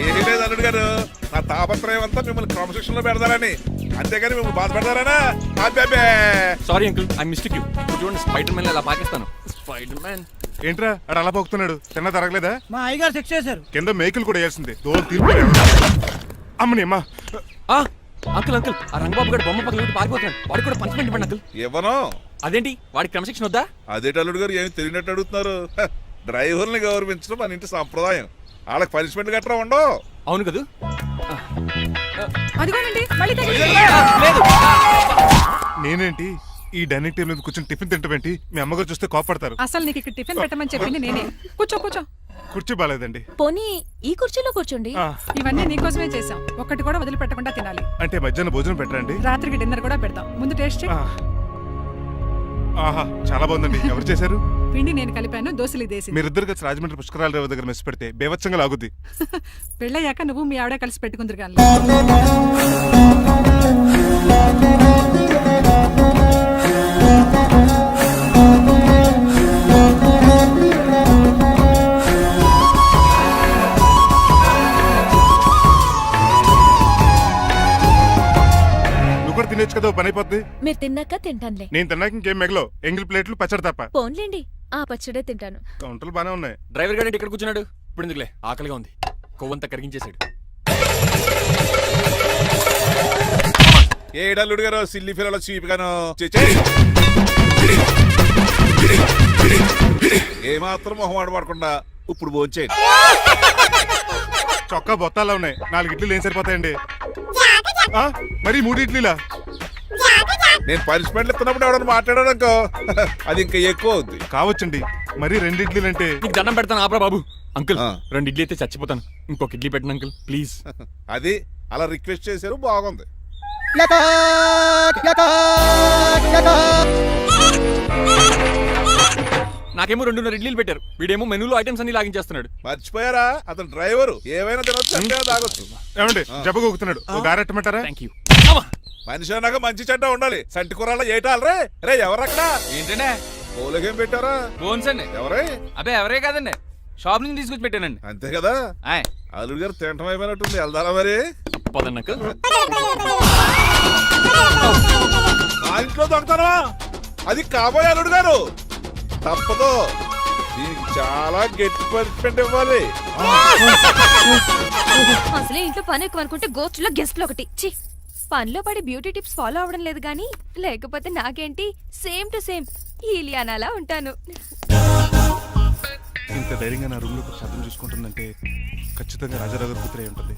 ఏమీ లేదు అల్లుడు గారు, నా తాపత్రయం అంతా మిమ్మల్ని క్రమశిక్షణలో పెడతారని, అంతేగాని మిమ్మల్ని బాధపడతారనా? అబ్బే. Sorry uncle, I mistake you. చూడండి, స్పైడర్ మ్యాన్ అలా పాకిస్తాను. స్పైడర్ మ్యాన్ ఏంట్రా అడు అలా పోతున్నాడు? తిన్న తరగలేదా? మా అయ్యగారు సెక్స్ చేశారు. కింద మేకులు కూడా వేయాల్సిందే. దోలు తీర్పు. అమ్మని అమ్మా. అంకుల్ అంకుల్, ఆ రంగబాబు గారు బొమ్మ పక్కన పారిపోతున్నాడు. వాడికి కూడా పనిష్మెంట్ ఇవ్వండి అంకుల్. ఇవ్వను. అదేంటి, వాడికి క్రమశిక్షణ వద్దా? అదేటి అల్లుడు గారు, ఏమి తెలియనట్టు అడుగుతున్నారు? డ్రైవర్ని గౌరవించడం మన ఇంటి సంప్రదాయం. వాళ్ళకి పనిష్మెంట్ గట్రా ఉండవు. అవును కదా. అదిగోనండి మళ్ళీ నేనేంటి ఈ డైనింగ్ టేబుల్ మీద కూర్చొని టిఫిన్ తింటామేంటి? మీ అమ్మగారు చూస్తే కోపడతారు. అసలు నీకు ఇక్కడ టిఫిన్ పెట్టమని చెప్పింది నేనే. కూర్చో కూర్చో. కుర్చీ బాలేదండి. పోనీ ఈ కుర్చీలో కూర్చోండి. ఇవన్నీ నీకోసమే చేసాం, ఒక్కటి కూడా వదిలిపెట్టకుండా తినాలి. అంటే మధ్యాహ్నం భోజనం పెట్టరండి? రాత్రికి డిన్నర్ కూడా పెడతాం. ముందు టేస్ట్ చేయి. ఆహా, చాలా బాగుందండి. ఎవరు చేశారు? పిండి నేను కలిపాను, దోశలు దేశీ. మీరిద్దరు కలిసి రాజమండ్రి పుష్కరాల రేవు దగ్గర మెస్ పెడితే బేవచ్చంగా లాగుద్ది. పెళ్ళయ్యాక నువ్వు మీ ఆవిడ కలిసి పెట్టుకుందరు కానీ. తినేచ్చు కదా, పని అయిపోద్ది. మీరు తిన్నాక తింటానులే. నేను తిన్నాక ఇంకేం మిగలో ఎంగిల్ ప్లేట్లు పచ్చడి తప్ప. పోన్లేండి, ఆ పచ్చడే తింటాను. కౌంటర్లు బానే ఉన్నాయి. డ్రైవర్ గారు ఇక్కడ కూర్చున్నాడు. ఇప్పుడు ఎందుకులే, ఆకలిగా ఉంది. కొవ్వంతా కరిగించేశాడు. ఏడల్లుడు గారు సిల్లి ఫిల్లలో చీపిగాను ఏమాత్రం మొహమాట పడకుండా ఇప్పుడు భోంచేయండి. చొక్కా బొత్తాలా ఉన్నాయి. 4 ఇడ్లీలు ఏం సరిపోతాయండి? మరి 3 ఇడ్లీలా? నేను పనిష్మెంట్లు ఇస్తున్నప్పుడు ఎవడన్నా మాట్లాడాడనుకో, అది ఇంకా ఎక్కువ అవుద్ది. కావచ్చండి, మరి 2 ఇడ్లీలు అంటే. నీకు దండం పెడతాను, ఆపరా బాబు. అంకుల్ 2 ఇడ్లీ అయితే చచ్చిపోతాను. ఇంకొక ఇడ్లీ పెట్టండి అంకుల్ ప్లీజ్. అది అలా రిక్వెస్ట్ చేశారు, బాగుంది. నాకేమో 2.5 ఇడ్లీలు పెట్టారు. వీడేమో మెనూలో ఐటమ్స్ అన్ని లాగించేస్తున్నాడు. మర్చిపోయారా, అతను డ్రైవరు. ఏమైనా తినొచ్చు, అంటే తాగొచ్చు. ఏమండి జబ్బగొక్కుతున్నాడు, ఒక గారెట్టమంటారా? Thank you. మనిషి అన్నాక మంచి చెడ్డ ఉండాలి. సంటి కూరలో ఏటాలరే. రే ఎవరక్కడ? ఏంటంటే పోలేకేం పెట్టారా? బోన్స్ అండి. ఎవరే? అబ్బే ఎవరే కాదండి, షాప్ నుంచి తీసుకొచ్చి పెట్టానండి. అంతే కదా. అల్లుడు గారు తింటం అయిపోయినట్టుంది. వెళ్దారా మరి? పదండి అంకుల్. దొంగతనమా? అది కాబోయే అల్లుడు గారు. తప్పదు, దీనికి చాలా గట్టి పనిష్మెంట్ ఇవ్వాలి. అసలే ఇంట్లో పని ఎక్కువ అనుకుంటే గోస్ట్లో గెస్ట్లు ఒకటి. ఛీ, పనిలో పడి బ్యూటీ టిప్స్ ఫాలో అవ్వడం లేదు గానీ లేకపోతే నాకేంటి సేమ్ టు సేమ్ ఈలియానాలా ఉంటాను. ఇంత ధైర్యంగా నా రూమ్ లో శబ్దం చూసుకుంటుందంటే ఖచ్చితంగా రాజారావు గారు కూతురే ఉంటుంది.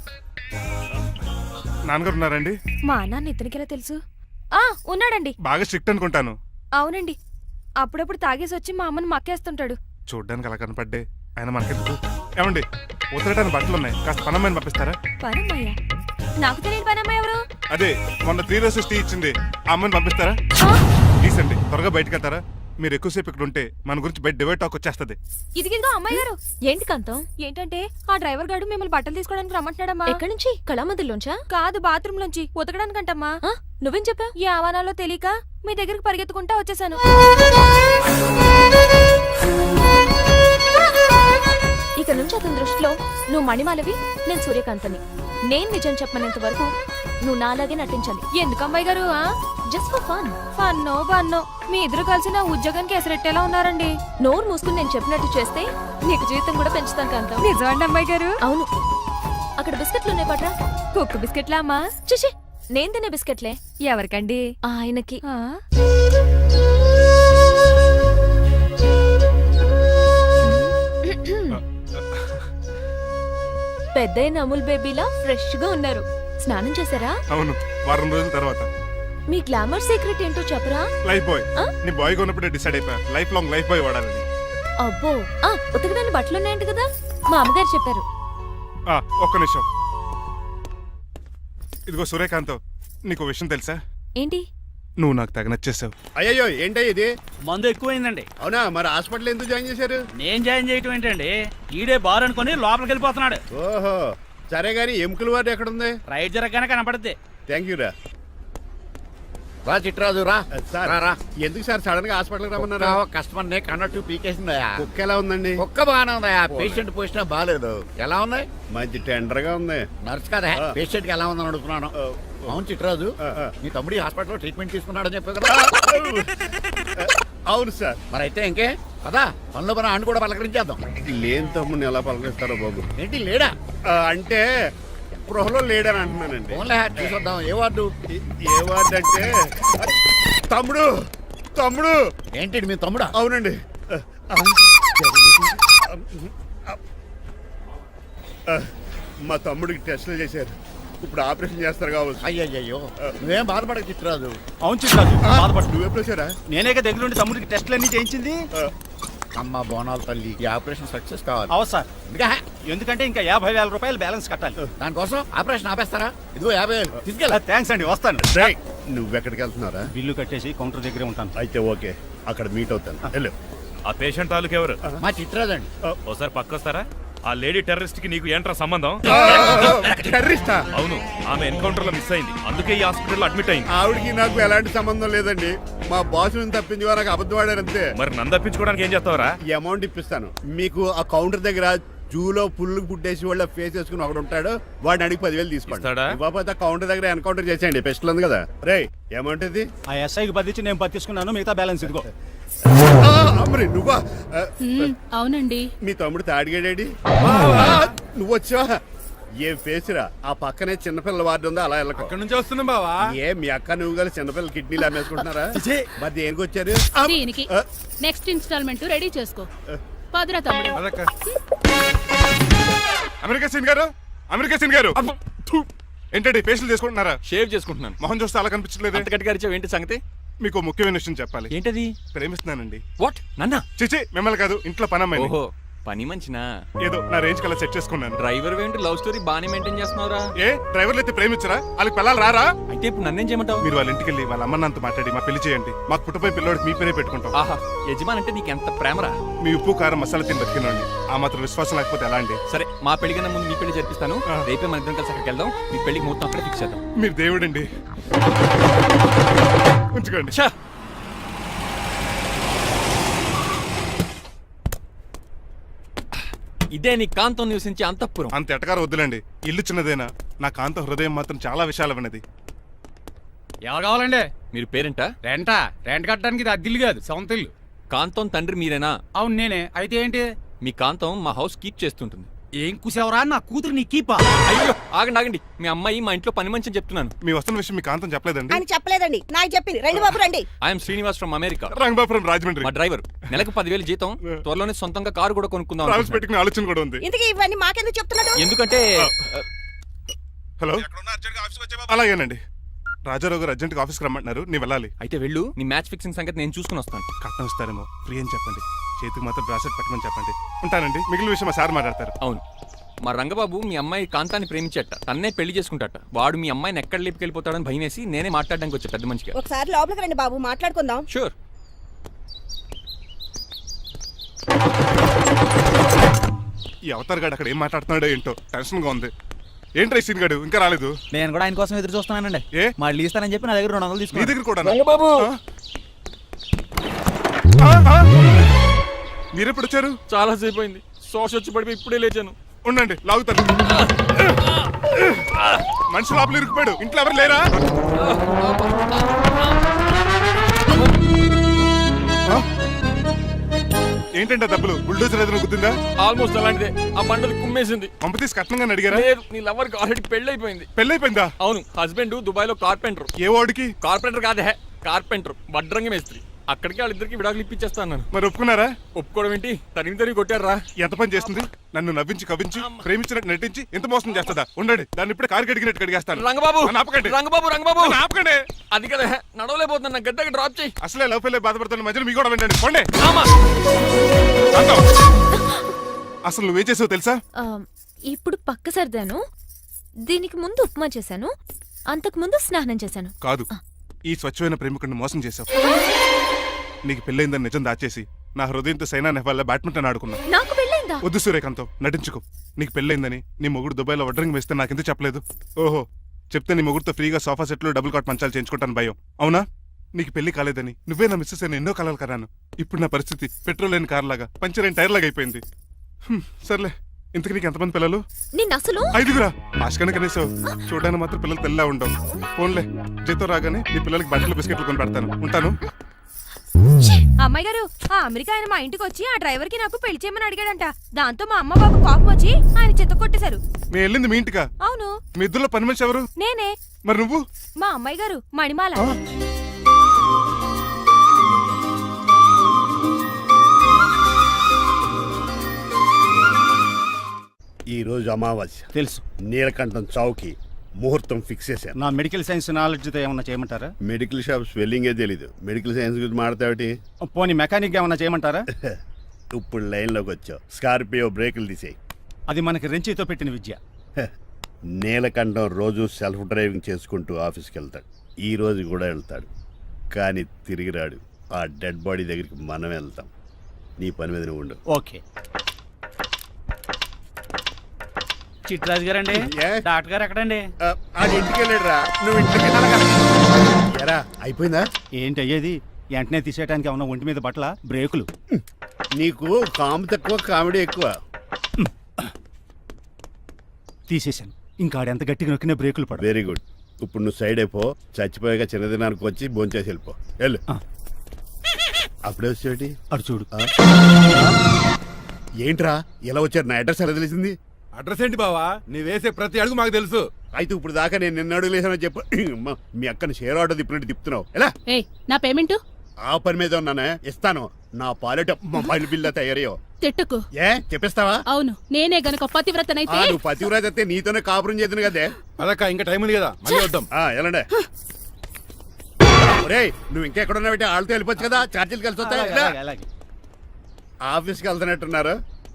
నాన్నగారు ఉన్నారండి? మా నాన్న ఇతనికి ఎలా తెలుసు? ఉన్నాడండి. బాగా స్ట్రిక్ట్ అనుకుంటాను. అవునండి, అప్పుడప్పుడు తాగేసి వచ్చి మా అమ్మని మక్కేస్తుంటాడు. చూడ్డానికి అలా కనపడ్డే ఆయన మనకెందుకు? ఏమండి, ఉతరడానికి బట్టలు ఉన్నాయి, కాస్త పనమ్మని పంపిస్తారా? పనమ్మయ్య? నాకు తెలియని పనమ్మ ఎవరు? అదే మొన్న 3 రోజెస్ టీ ఇచ్చింది, ఆ అమ్మని పంపిస్తారా? ప్లీజ్ అండి, త్వరగా బయటకు వెళ్తారా? మీరు ఎక్కువసేపు ఇక్కడ ఉంటే మన గురించి బయట డివైడ్ టాక్ వచ్చేస్తుంది. ఇదిగిదిగో అమ్మాయి గారు. ఏంటి కాంతం? ఏంటంటే ఆ డ్రైవర్ గారు మిమ్మల్ని బట్టలు తీసుకోవడానికి రమ్మంటున్నాడమ్మా. ఎక్కడి నుంచి? కళామందుల్లోంచా? కాదు, బాత్రూమ్ లోంచి ఉతకడానికంటమ్మా. నువ్వేం చెప్పావు? ఈ ఆవానాలో తెలియక మీ దగ్గరికి పరిగెత్తుకుంటా వచ్చేసాను. ఇక నుంచి అతని దృష్టిలో నువ్వు మణిమాలవి, నేను సూర్యకాంతని. నేను నిజం చెప్పనంత వరకు నువ్వు నాలాగే నటించాలి. ఎందుకు అమ్మాయి గారు? Just for fun. ఫన్నో బన్నో మీ ఇద్దరు కలిసి నా ఉద్యోగానికి ఎసరెట్టేలా ఉన్నారండి. నోరు మూసుకుని నేను చెప్పినట్టు చేస్తే నీకు జీవితం కూడా పెంచుతాను కాంతం. నిజమండి అమ్మాయి గారు? అవును. అక్కడ బిస్కెట్లు ఉన్నాయి పట్రా. కుక్క బిస్కెట్లా అమ్మా? చూసి నేను తినే బిస్కెట్లే. ఎవరికండి? ఆయనకి. పెద్దయిన అమూల్ బేబీలా ఫ్రెష్ గా ఉన్నారు. స్నానం చేశారా? అవును, వారం రోజుల తర్వాత. మీ గ్లామర్ సీక్రెట్ ఏంటో చెప్పరా? Lifebuoy. నీ బాయ్ కొన్నప్పుడే డిసైడ్ అయిపోయా లైఫ్ లాంగ్ లైఫ్ బాయ్ వాడాలని. అబ్బో, ఉతకడానికి బట్టలు ఉన్నాయంట కదా, మా అమ్మగారు చెప్పారు. ఒక్క నిమిషం. ఇదిగో సూర్యకాంత్, నీకు విషయం తెలుసా? ఏంటి? నువ్వు నాకు తెగ నచ్చేసావు. అయ్యో, ఏంటో ఇది? మందు ఎక్కువైందండి. అవునా? మరి హాస్పిటల్ ఎందుకు జాయిన్ చేశారు? నేను జాయిన్ చేయటం ఏంటండి, ఈడే బార్ అనుకుని లోపలికి వెళ్ళిపోతున్నాడు. ఓహో, సరే గాని ఎముకల వార్డు ఎక్కడుంది? రైట్ జరగగానే కనపడుద్ది. థ్యాంక్ యూ రా. రా చిట్రాజు, రా. సార్, రా, రా. ఎందుకు సార్ సడన్ గా హాస్పిటల్కి రమ్మన్నారా? కస్టమర్ నే కన్నట్టు పీకేసిందయా. కుక్క ఎలా ఉందండి? కుక్క బాగానే ఉందయా, పేషెంట్ పొజిషన్ బాగాలేదు. ఎలా ఉంది? మంచి టెండర్ గా ఉంది. నర్స్ కదా, పేషెంట్ కి ఎలా ఉందని అడుగుతున్నాను. అవును చిట్రాజు, నీ తమ్ముడి హాస్పిటల్లో ట్రీట్మెంట్ తీసుకున్నాడని చెప్పావు కదా? అవును సార్. మరి అయితే ఇంకే కదా, పనులు పని ఆండు కూడా పలకరించేద్దాం. లేని తమ్ముడిని ఎలా పలకరిస్తారో బాబు. ఏంటి లేడా? అంటే గృహలో లేడని అంటున్నానండి. ఓన్లీ చూసొద్దాం. ఏ వార్డు? ఏ వార్డు అంటే తమ్ముడు. తమ్ముడు ఏంటి మీ తమ్ముడా? అవునండి. మా తమ్ముడికి టెస్టులు చేశారు, ఇప్పుడు ఆపరేషన్ చేస్తారు కావచ్చు. అయ్యయ్యో, నువ్వేం బాధపడక చిట్రాజు. అవును చిట్రాజు, బాధపడు. నువ్వు ఎప్పుడు వచ్చారా? నేనే దగ్గర ఉండి తమ్ముడికి టెస్టులు అన్ని చేయించింది. అమ్మ బోనాల తల్లి, ఈ ఆపరేషన్ సక్సెస్ కావాలి. అవు సార్, ఎందుకంటే ఇంకా 50,000 రూపాయలు బ్యాలెన్స్ కట్టాలి. దానికోసం ఆపరేషన్ ఆపేస్తారా? ఇదిగో 50,000 తీసుకెళ్ళా. థ్యాంక్స్ అండి, వస్తాను. నువ్వెక్కడికి వెళ్తున్నారా? బిల్లు కట్టేసి కౌంటర్ దగ్గరే ఉంటాను. అయితే ఓకే, అక్కడ మీట్ అవుతాను. వెళ్ళు. ఆ పేషెంట్ తాలూకు ఎవరు? మా చిట్రాజు అండి. ఓసారి పక్కొస్తారా? ఆ లేడీ టెర్రరిస్ట్ కి నీకు ఏంట్రా సంబంధం? టెర్రరిస్టా? అవును, ఆమె ఎన్కౌంటర్ లో మిస్ అయింది, అందుకే ఈ హాస్పిటల్ అడ్మిట్ అయింది. ఆవిడికి నాకు ఎలాంటి సంబంధం లేదండి. మా బాస్ నుంచి తప్పించి నాకు అబద్ధం ఆడారంతే. మరి నన్ను తప్పించుకోవడానికి ఏం చేస్తావరా? ఈ అమౌంట్ ఇప్పిస్తాను మీకు. ఆ కౌంటర్ దగ్గర జూలో పుల్లు పుట్టేసి వాళ్ళ ఫేస్ వేసుకుని ఒకడు ఉంటాడు, వాడిని అడిగి 10,000 తీసుకోండి. ఇవ్వకపోతే కౌంటర్ దగ్గర ఎన్కౌంటర్ చేసేయండి. పెస్టల్ ఉంది కదా. రే, అమౌంట్ ఇది? ఆ ఎస్ఐకి బదిలించి నేను తీసుకున్నాను, మిగతా బ్యాలెన్స్ ఇదిగో. అమ్మరి నువ్వా? అవునండి. మీ తమ్ముడు తాడిగాడేడి? నువ్వు వచ్చావా? ఏం ఫేస్ రా. ఆ పక్కనే చిన్నపిల్లల వార్డు ఉందా, అలా వెళ్ళకు. అక్కడ నుంచి వస్తున్నాం బావా. ఏ మీ అక్క నువ్వు కలిసి చిన్నపిల్లల కిడ్నీలు అమ్మేసుకుంటున్నారా? మరి దేనికి వచ్చారు? దీనికి నెక్స్ట్ ఇన్స్టాల్మెంట్ రెడీ చేసుకో. పదరా తమ్ముడు. అమెరికా సీన్ గారు, అమెరికా సీన్ గారు, ఏంటండి ఫేషియల్ చేసుకుంటున్నారా? షేవ్ చేసుకుంటున్నాను. మొహం చూస్తే అలా కనిపించలేదు. అంత గట్టిగా అరిచావు, ఏంటి సంగతి? మీకు ముఖ్యమైన విషయం చెప్పాలి. ఏంటది? ప్రేమిస్తున్నానండి. వాట్? నన్నా? చిచి, మిమ్మల్ని కాదు, ఇంట్లో పనమ్మాయి. ఓహో, పని మంచినా? ఏదో నా రేంజ్ కల్లా సెట్ చేసుకున్నాను. డ్రైవర్ ఏంటి లవ్ స్టోరీ బాగానే మెయింటైన్ చేస్తున్నావురా? ఏ డ్రైవర్లు అయితే ప్రేమించరా? వాళ్ళకి పిల్లలు రారా? అయితే ఇప్పుడు నన్నేం చేయమంటావు? మీరు వాళ్ళ ఇంటికి వెళ్ళి వాళ్ళ అమ్మ నాన్నతో మాట్లాడి మా పెళ్లి చేయండి. మాకు పుట్టపోయి పిల్లోడికి మీ పేరే పెట్టుకుంటాం. ఆహా, యజమాన్ అంటే నీకు ఎంత ప్రేమరా? మీ ఉప్పు కారం మసాలా తిని బతికినండి. ఆ మాత్రం విశ్వాసం లేకపోతే ఎలా అండి? సరే, మా పెళ్లి కన్నా ముందు మీ పెళ్లి జరిపిస్తాను. రేపే మన ఇద్దరం కలిసి అక్కడికి వెళ్దాం. మీ పెళ్లికి ముహూర్తం అక్కడే ఫిక్స్ చేద్దాం. మీరు దేవుడండి. ఉంచుకోండి. ఇదే నీ కాంతం నివసించే అంతఃపురం. అంత ఎటకారం వద్దులండి, ఇల్లు చిన్నదేనా, నా కాంత హృదయం మాత్రం చాలా విశాలమైనది. ఎవరు కావాలండి? మీరు పేరెంటా? రెంటా? రెంట్ కట్టడానికి ఇది అద్దిల్లు కాదు, సొంత ఇల్లు. కాంతం తండ్రి మీరేనా? అవును నేనే. అయితే ఏంటి? మీ కాంతం మా హౌస్ కీప్ చేస్తుంటుంది. ఏం కూసావరా? నా కూతురు నీ కీపా? అయ్యో ఆగండి, మీ అమ్మాయి మా ఇంట్లో పని మంచి చెప్తున్నాను. మీ వస్తున్న విషయం మీ కాంతం చెప్పలేదండి? ఆయన చెప్పలేదండి, నాకు చెప్పింది. రండి బాబు రండి. I'm Srinivas from America. Rangabapuram Rajahmundry. మా డ్రైవర్. నెలకు 10,000 జీతం. త్వరలోనే సొంతంగా కారు కూడా కొనుక్కుందాం. ట్రావెల్స్ పెట్టుకునే ఆలోచన కూడా ఉంది. ఇంతకీ ఇవన్నీ మాకెందుకు చెప్తున్నాడు? ఎందుకంటే హలో, అలాగేనండి. రాజారావు గారు అర్జెంట్గా ఆఫీస్కి రమ్మంటున్నారు, నీ వెళ్ళాలి. అయితే వెళ్ళు, నీ మ్యాచ్ ఫిక్సింగ్ సంగతి నేను చూసుకుని వస్తాను. కట్నం ఇస్తారేమో, ఫ్రీ అని చెప్పండి. చేతికి మాత్రం బ్రాసెట్ పెట్టమని చెప్పండి. ఉంటానండి. మిగిలిన విషయం మా సార్ మాట్లాడతారు. అవును, మా రంగబాబు మీ అమ్మాయి కాంతాన్ని ప్రేమించట, తన్నే పెళ్లి చేసుకుంటాట. వాడు మీ అమ్మాయిని ఎక్కడ లేపుకెళ్ళిపోతాడని భయం వేసి నేనే మాట్లాడడానికి వచ్చా పెద్ద మనిషిగా. ఒకసారి లోపలికి రండి బాబు, మాట్లాడుకుందాం. షూర్. ఈ అవతార్ గాడు అక్కడ ఏం మాట్లాడుతున్నాడో ఏంటో టెన్షన్గా ఉంది. ఏంట్రా సీన్ గాడు ఇంకా రాలేదు? నేను కూడా ఆయన కోసం ఎదురు చూస్తున్నానండి. ఏ మళ్ళీ ఇస్తానని చెప్పి నా దగ్గర 200 నీ తీసుకుని. దగ్గర కూడా రంగబాబు మీరెప్పుడు వచ్చారు? చాలా సేపు అయింది. సోష వచ్చి పడిపోయి ఇప్పుడే లేచాను. ఉండండి, లాగుతాను. మనిషి లోపల ఇరుక్కుపోయాడు. ఇంట్లో ఎవరు లేరా? ఏంటంటే డబ్బులు బుల్డోజర్ ఏదైనా గుర్తుందా? ఆల్మోస్ట్ అలాంటిదే. ఆ బండలు కుమ్మేసింది. పంప తీసి కట్నంగా అడిగారా? లేదు, నీ లవర్ కి ఆల్రెడీ పెళ్ళైపోయింది. పెళ్ళైపోయిందా? అవును, హస్బెండ్ దుబాయ్ లో కార్పెంటర్. ఏ వాడికి? కార్పెంటర్ కాదే, కార్పెంటర్, వడ్రంగి మేస్త్రి. అక్కడికి వాళ్ళిద్దరికి విడాకులు ఇప్పించేస్తాను. మరి ఒప్పుకున్నారా? ఒప్పుకోవడం ఏంటి? తరిమి కొట్టారా? ఎంత పని చేస్తుంది? నన్ను నవ్వించి కవించి ప్రేమించినట్టు నటించి ఎంత మోసం చేస్తుందా? ఉండండి, దాన్ని ఇప్పుడే కారు కడిగినట్టు కడిగేస్తాను. రంగబాబు నన్ను ఆపకండి. రంగబాబు ఆపకండి. అది కదా, నడవలేకపోతున్నా, గద్దకి డ్రాప్ చేయి. అసలే లవ్ ఫెయిల్ బాధపడుతున్న మధ్యలో మీ కూడా వెంటండి. పోండి. అసలు నువ్వేం చేసావు తెలుసా? ఇప్పుడు పక్క సర్దాను. దీనికి ముందు ఉప్మా చేశాను, అంతకు ముందు స్నానం చేశాను. కాదు, ఈ స్వచ్ఛమైన ప్రేమికుడిని మోసం చేశావు. నీకు పెళ్ళైందని నిజం దాచేసి నా హృదయంతో సైనా నెహ్వాల్ బ్యాడ్మింటన్ ఆడుకున్నా. నాకు పెళ్ళైందా? వద్దు సూర్యకాంతం, నటించుకో. నీకు పెళ్ళైందని నీ మొగుడు దుబాయ్లో వడ్రంగి వేస్తే నాకెందుకు చెప్పలేదు? ఓహో, చెప్తే నీ మొగుడుతో ఫ్రీగా సోఫా సెట్లు డబుల్ కాట్ మంచాలు చేయించుకుంటాను భయం. అవునా? నీకు పెళ్లి కాలేదని నువ్వే నా మిస్సెస్ అని ఎన్నో కలలు కరాను. ఇప్పుడు నా పరిస్థితి పెట్రోల్ లేని కార్ లాగా, పంచర్ అయిన టైర్ లాగా అయిపోయింది. సర్లే, ఇంతకు నీకు ఎంతమంది పిల్లలు? నిన్ను అసలు 5గురా. ఆశకనే కనీసం చూడడానికి మాత్రం పిల్లలు తెల్లా ఉండవు. ఫోన్లే, జీతం రాగానే నీ పిల్లలకి బట్టలు బిస్కెట్లు కొని పెడతాను. ఉంటాను. అమ్మాయి గారు, ఆ అమెరికా ఆయన మా ఇంటికి వచ్చి ఆ డ్రైవర్ కి నాకు పెళ్లి చేయమని అడిగాడంట. దాంతో మా అమ్మ బాబు కోపం వచ్చి ఆయన చెత్త కొట్టేశారు. నేను వెళ్ళింది మీ ఇంటికా? అవును. మీ ఇద్దరులో పని మనిషి ఎవరు? నేనే. మరి నువ్వు? మా అమ్మాయి గారు మణిమాల. ఈ రోజు అమావాస్య తెలుసు. నీలకంఠం చౌకి ముహూర్తం ఫిక్స్ చేశాను. నా మెడికల్ సైన్స్ నాలెడ్జ్తో ఏమన్నా చేయమంటారా? మెడికల్ షాప్ స్వెల్లింగే తెలీదు, మెడికల్ సైన్స్ గురించి మాడతావిటి? పోనీ మెకానిక్ ఏమన్నా చేయమంటారా? ఇప్పుడు లైన్లోకి వచ్చావు. స్కార్పియో బ్రేకులు తీసేయి. అది మనకి రెంచితో పెట్టిన విద్య. నీలకంఠం రోజు సెల్ఫ్ డ్రైవింగ్ చేసుకుంటూ ఆఫీస్కి వెళ్తాడు. ఈ రోజు కూడా వెళ్తాడు, కానీ తిరిగి రాడు. ఆ డెడ్ బాడీ దగ్గరికి మనం వెళ్తాం. నీ పని మీద నువ్వు ఉండు. ఓకే. చిట్రాజు గారండి, ఏ? డాక్టర్ గారు ఎక్కడండి? అది ఇంటికి వెళ్ళాడు రా, నువ్వు ఇంటికి ఎరా. అయిపోయిందా? ఏంటి అయ్యేది? వెంటనే తీసేయడానికి ఏమన్నా ఒంటి మీద బట్టల బ్రేకులు? నీకు కాము తక్కువ, కామెడీ ఎక్కువ. తీసేశాను. ఇంకా ఆడెంత గట్టిగా నొక్కిన బ్రేకులు పడ. Very good. ఇప్పుడు నువ్వు సైడ్ అయిపో. చచ్చిపోయాక చిన్నదినానికి వచ్చి భోంచేసి వెళ్ళిపో. వెళ్ళు. అప్పుడే వచ్చేటి అటు చూడు. ఏంట్రా ఇలా వచ్చారు? నా అడ్రస్ ఎలా తెలిసింది? అడ్రస్ ఏంటి బావా? నీ వేసే ప్రతి అడుగు మాకు తెలుసు. అయితే ఇప్పుడు దాకా నేను నిన్న అడుగులేసానని చెప్పు. మీ అక్కని షేర్ ఆర్డర్ తిప్పినట్టు తిప్పుతున్నావు. ఎలా? ఏయ్, నా పేమెంట్ ఆ పని మీద ఉన్నానే, ఇస్తాను. నా పాలెట మొబైల్ బిల్లా తయారయ్యో. తిట్టుకు. ఏ చెప్పిస్తావా? అవును, నేనే గనక పతివ్రతనైతే. నువ్వు పతివ్రాజ్ అయితే నీతోనే కాపురం చేద్దును కదే. అదక్క, ఇంకా టైం ఉంది కదా, మళ్ళీ వద్దాం. ఎలాండే ఒరేయ్, నువ్వు ఇంకెక్కడున్నావు? వాళ్ళతో వెళ్ళిపోవచ్చు కదా, ఛార్జీలు కలిసి వస్తాయి. ఆఫీస్కి వెళ్తున్నట్టున్నారు.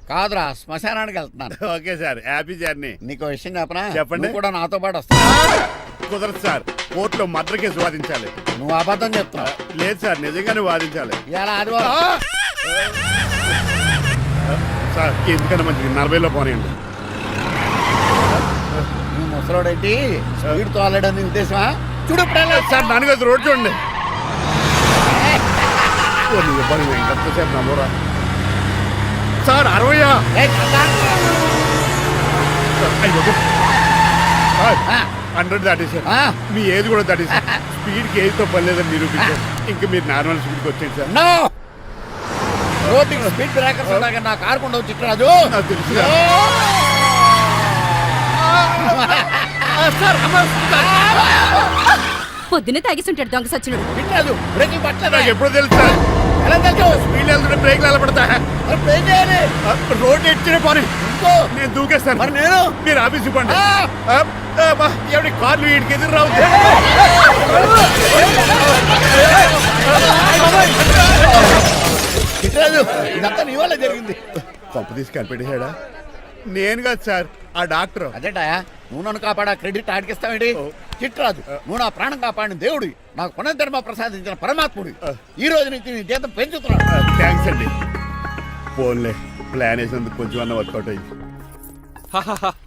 కాదురా, శ్మశానానికి వెళ్తున్నాను. Okay sir, happy journey. నీకు విషయం చెప్పనా? చెప్పండి. కూడా నాతో పాటు వస్తా. కుదరదు సార్, కోర్టులో మర్డర్ కేసు వాదించాలి. నువ్వు అబద్ధం చెప్తున్నావు. లేదు సార్, నిజంగానే వాదించాలి. ఇలా ఆదివారం సార్, ఎందుకన్నా మంచిది 40లో పోనీయండి. నువ్వు ముసలోడేంటి స్పీడ్ తోలడని ఉద్దేశమా? చూడు సార్, నాన్నగారు రోడ్ చూడండి. ఎంతసేపు నమ్మరా సార్? 60. 100 దాటేశారు మీ ఏది కూడా దాటేశారు స్పీడ్కి ఏదితో పని లేదని నిరూపించారు ఇంకా మీరు నార్మల్ స్పీడ్కి వచ్చేయండి సార్ నో రోడ్డుకి స్పీడ్ బ్రేకర్స్ ఉండగా నా కారు కొండ చిట్టరాజు నాకు తెలుసు పొద్దున్నే తాగిస్తుంటాడు దొంగ సచ్చినుడు. చిట్టరాజు బ్రేకింగ్ పట్టలేదు నాకు ఎప్పుడో తెలుసు సార్ ఎలా తెలుసు స్పీడ్ వెళ్తుంటే బ్రేక్లు ఎలా పడతా మరి బ్రేక్ చేయాలి రోడ్డు ఎట్టిన పోనీ ఇంకో నేను దూకేస్తాను మరి నేను మీరు ఆఫీస్ ఇవ్వండి ఎవరి కార్లు వీడికి ఎదురు రావు చిట్టరాజు ఇదంతా నీ వల్ల జరిగింది. పప్పు తీసి కనిపెట్టేశాడా నేను కాదు సార్ ఆ డాక్టర్ అదేటా నువ్వు నన్ను కాపాడా క్రెడిట్ ఆడికిస్తావేంటి చిట్టరాజు నువ్వు నా ప్రాణం కాపాడిన దేవుడి నాకు పునర్ధర్మ ప్రసాదించిన పరమాత్ముడి ఈ రోజు నుంచి నీ జీతం పెంచుతున్నాడు. థ్యాంక్స్ అండి ఫోన్లే ప్లాన్ వేసినందుకు కొంచెం అన్న వర్కౌట్ అయ్యింది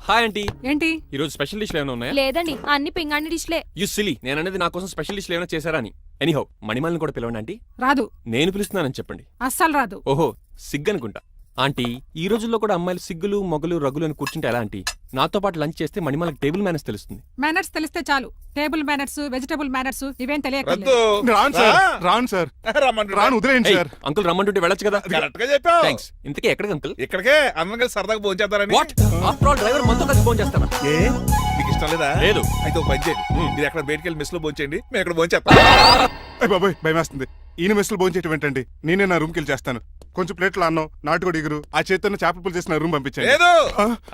హాయ్ ఆంటీ. ఏంటి ఈ రోజు స్పెషల్ డిష్లు ఏమైనా ఉన్నాయా? లేదండి అన్ని పింగాణి డిష్లే. యు సిలీ, నేను అనేది నా కోసం స్పెషల్ డిష్లు ఏమైనా చేశారా అని. ఎనీహౌ మణిమాలని కూడా పిలవండి ఆంటీ. రాదు, నేను పిలుస్తున్నానని చెప్పండి. అస్సలు రాదు. ఓహో సిగ్గు అనుకుంటా. ఆంటీ ఈ రోజుల్లో కూడా అమ్మాయిలు సిగ్గులు మొగలు రగులు అని కూర్చుంటే ఎలా ఆంటీ? నాతో పాటు లంచ్ చేస్తే మణిమాలకి టేబుల్ మేనేజ్ తెలుస్తుంది. మేనర్స్ తెలిస్తే చాలు. టేబుల్ మేనర్స్, వెజిటబుల్ మేనర్స్ ఇవేం తెలియదు. రాను వదిలేయండి సార్. అంకుల్ రమ్మంటుంటే వెళ్ళొచ్చు కదా. కరెక్ట్ గా చెప్పావు. థ్యాంక్స్. ఇంతకీ ఎక్కడికి అంకుల్? ఇక్కడికే అన్నంగా సరదాగా భోంచేద్దారని. వాట్ ఆఫ్టర్ ఆల్ డ్రైవర్ మనతో కలిసి ఫోన్ చేస్తారా? ఏ మీకు ఇష్టం లేదా? లేదు. అయితే ఒక పని చేయండి, మీరు ఎక్కడ బయటికి వెళ్ళి మెస్ లో భోంచేయండి, మేము ఇక్కడ భోంచేస్తాం. బాబాయ్ భయం వేస్తుంది. ఈయన మెస్సులు భోంచేయటం ఏంటండి? నేనే నా రూమ్కి వెళ్ళి చేస్తాను. కొంచెం ప్లేట్లు అన్నం, నాటుకోడి ఇగురు, ఆ చేతితో చేపల పులుసు చేసిన రూమ్ పంపించండి. లేదు,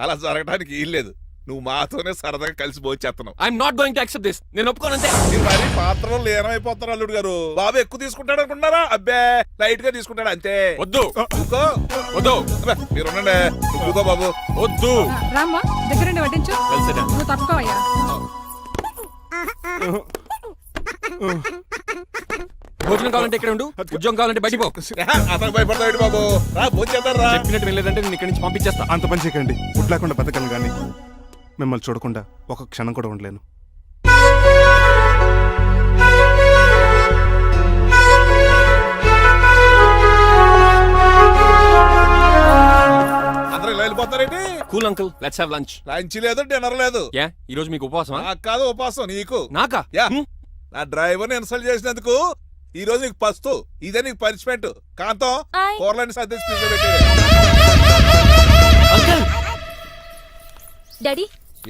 అలా జరగడానికి ఏం లేదు. నువ్వు మాతోనే సరదాగా కలిసి భోంచేస్తున్నావు. I'm not going to accept this. నేను ఒప్పుకోనంతే. మీరు మరి పాత్రలో లీనమైపోతారు అల్లుడు గారు. బాబు ఎక్కువ తీసుకుంటాడు అనుకుంటారా? అబ్బే లైట్ గా తీసుకుంటాడు అంతే. వద్దు ఊకో. వద్దు. అబ్బే, మీరు ఉండండి. ఊకో బాబు. వద్దు. రామ్మా దగ్గరుండి వడ్డించు. నువ్వు తప్పుకోవయ్యా. భోజనం కావాలంటే ఇక్కడ ఉండు, ఉద్యోగం కావాలంటే బయటికి పో. అతను భయపడతాడు బాబు. రా భోంచేద్దాం రా. చెప్పినట్టు వెళ్ళలేదంటే నేను ఇక్కడి నుంచి పంపించేస్తా. అంత పని చేయకండి. ఫుడ్ లేకుండా బతకను కానీ మిమ్మల్ని చూడకుండా ఒక క్షణం కూడా ఉండలేను. అందరూ ఇలా వెళ్ళిపోతారేంటి? Cool uncle, let's have lunch. Lunch లేదు, డిన్నర్ లేదు. యా ఈ రోజు మీకు ఉపవాసమా? నాకు కాదు ఉపవాసం, నీకు. నాకా? యా నా డ్రైవర్ ని ఇన్సల్ట్ చేసినందుకు ఈ రోజు నీకు పస్తు, ఇదే నీకు పనిష్మెంట్. కాంతం కూరలని సర్దేసి ఫ్రిడ్జ్ లో పెట్టేయ్. డాడీ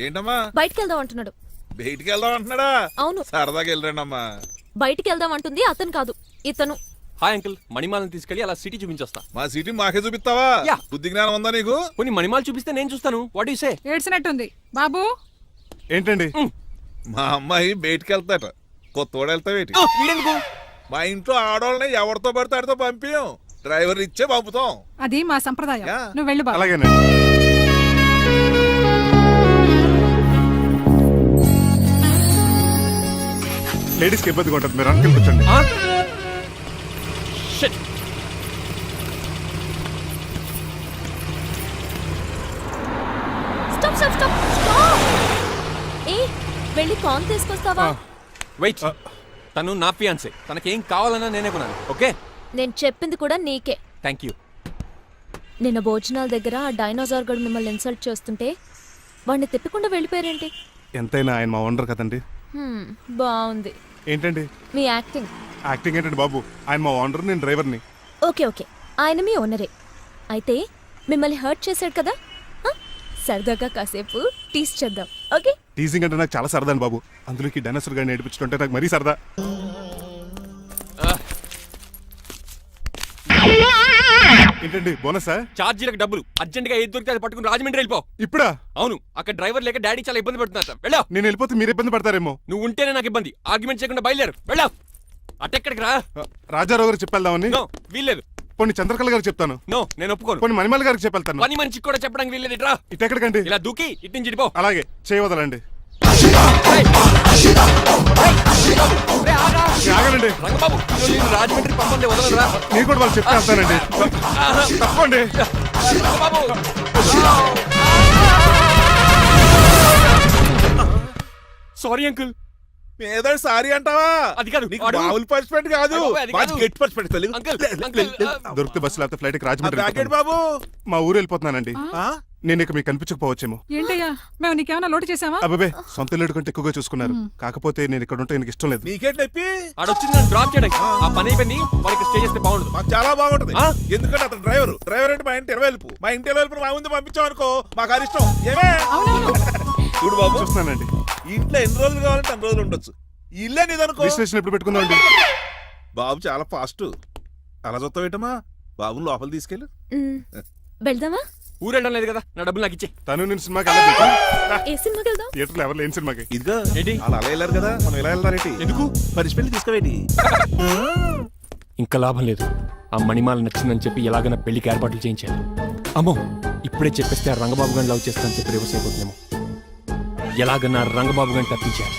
ఏంటమ్మా బయటికి వెళ్దాం అంటున్నాడు. బయటికి వెళ్దాం అంటున్నాడా? అవును. సరదాగా వెళ్ళరండి అమ్మా. బయటికి వెళ్దాం అంటుంది అతను కాదు, ఇతను. హాయ్ అంకుల్, మణిమాలను తీసుకెళ్లి అలా సిటీ చూపించొస్తా. మా సిటీ మాకే చూపిస్తావా? యా. బుద్ధి జ్ఞానం ఉందా నీకు? కొన్ని మణిమాలు చూపిస్తే నేను చూస్తాను. What you say? ఏడ్చినట్టుంది బాబు. ఏంటండి? మా అమ్మాయి బయటికి వెళ్తాట, కొత్తోడు వెళ్తావేటి? వీడెందుకు? మా ఇంట్లో ఆడవాళ్ళని ఎవరితో పడితే ఆడితో పంపించం, డ్రైవర్ ఇచ్చే పంపుతాం. అది మా సంప్రదాయం. యా. నువ్వు వెళ్ళు బాబు. అలాగేనండి. లేడీస్కి ఇబ్బందిగా ఉంటుంది, మీరు అంకుల్ కూర్చోండి. Shit. Stop stop stop stop. ఏ వెళ్ళి కాన్ తీసుకొస్తావా? వెయిట్, తను నా ఫియాన్సే. తనకేం కావాలన్నా నేనే కొనాలి. ఓకే, నేను చెప్పింది కూడా నీకే. Thank you. నిన్న భోజనాల దగ్గర ఆ డైనోసార్ గడు మిమ్మల్ని ఇన్సల్ట్ చేస్తుంటే వాడిని తిప్పకుండా వెళ్ళిపోయారేంటి? ఎంతైనా ఆయన మా ఓనర్ కదండి. బాగుంది. ఏంటండి మీ యాక్టింగ్? యాక్టింగ్ ఏంటండి బాబు? ఆయన మా ఓనర్, నేను డ్రైవర్ని. ఓకే ఓకే, ఆయన మీ ఓనరే. అయితే మిమ్మల్ని హర్ట్ చేశాడు కదా, సరదాగా కాసేపు టీస్ చేద్దాం. ఓకే? టీజింగ్ అంటే నాకు చాలా సరదా బాబు. అందులోకి డైనోసార్ గారిని ఏడిపించుకుంటే నాకు మరీ సరదా. ఏంటండి బోనసా? ఛార్జీలకు డబ్బులు అర్జెంట్ గా ఏది దొరికితే అది పట్టుకుని రాజమండ్రి వెళ్ళిపో. ఇప్పుడా? అవును, అక్కడ డ్రైవర్ లేక డాడీ చాలా ఇబ్బంది పడుతున్నారు. వెళ్ళా. నేను వెళ్ళిపోతే మీరు ఇబ్బంది పడతారేమో. నువ్వు ఉంటేనే నాకు ఇబ్బంది. ఆర్గ్యుమెంట్ చేయకుండా బయలుదేరు. వెళ్ళా. అటెక్కడికి రా. రాజారావు గారు చెప్పేద్దామని. నో వీల్లేదు. పోనీ చంద్రకళ గారు చెప్తాను. నో నేను ఒప్పుకోను. పోనీ మణిమాల గారికి చెప్పేళ్తాను. పని మనిషికి కూడా చెప్పడానికి వీల్లేదు. ఇట్రా. ఇటెక్కడికండి? ఇలా దూకి ఇటు నుంచి ఇడిపో. అలాగే చేయవదలండి. ఆగనండి రంగబాబు, రాజమండ్రి పంపండి, వదలరా. మీరు కూడా వాళ్ళు చెప్తే వెళ్తానండి. తప్పండి రంగబాబు. Sorry uncle. ఏదో సారీ అంటావా? అది కాదు, నీకు మామూలు పనిష్మెంట్ కాదు, గెట్ పనిష్మెంట్. అంకుల్ అంకుల్ దొరికితే బస్సు లేకపోతే ఫ్లైట్ కి రాజమండ్రి బాబు. మా ఊరు వెళ్ళిపోతున్నానండి. నేను ఇక మీకు కనిపించకపోవచ్చేమో. ఏంటయ్యా మేము నీకేమైనా లోటు చేసావా? అబ్బాబే సొంత ఇల్లు కంటే ఎక్కువగా చూసుకున్నారు. కాకపోతే నేను ఇక్కడ ఉంటే నాకు ఇష్టం లేదు. నీకేంటి నొప్పి? ఆడొచ్చింది నన్ను డ్రాప్ చేయడానికి. ఆ పని అయిపోయింది. వాళ్ళకి స్టే చేస్తే బాగుండదు. మాకు చాలా బాగుంటది. ఎందుకంటే అతను డ్రైవర్ అంటే మా ఇంటి ఇరవైపు, మా ఇంటి ఇరవైపు మా ముందు పంపించాం అనుకో మాకు అది ఇష్టం. ఏమే చూడు బాబు, చూస్తున్నానండి. ఈ ఇంట్లో ఎన్ని రోజులు కావాలంటే అన్ని రోజులు ఉండొచ్చు. ఈ ఇల్లే నీదనుకో. రిజిస్ట్రేషన్ ఎప్పుడు పెట్టుకుందామండి? బాబు చాలా ఫాస్ట్. అలా చూస్తావేటమ్మా, బాబు లోపల తీసుకెళ్ళు. వెళ్దామా? ఊరెళ్ళడం లేదు కదా, నా డబ్బులు నాకు ఇచ్చే. తను నేను సినిమాకి వెళ్ళదు. ఏ సినిమాకి వెళ్దాం? థియేటర్లో ఎవరు లేని సినిమాకి. ఇదిగో ఏంటి? అలా అలా వెళ్ళారు కదా, మనం ఇలా వెళ్తారేంటి? ఎందుకు? పరిశీలి తీసుకోవేటి? ఇంకా లాభం లేదు. ఆ మణిమాల నచ్చిందని చెప్పి ఎలాగైనా పెళ్లికి ఏర్పాట్లు చేయించాను. అమ్మో, ఇప్పుడే చెప్పేస్తే ఆ రంగబాబు గారిని లవ్ చేస్తానని చెప్పి రివర్స్ అయిపోతుందేమో. ఎలాగన్నా రంగబాబు గారిని తప్పించాను.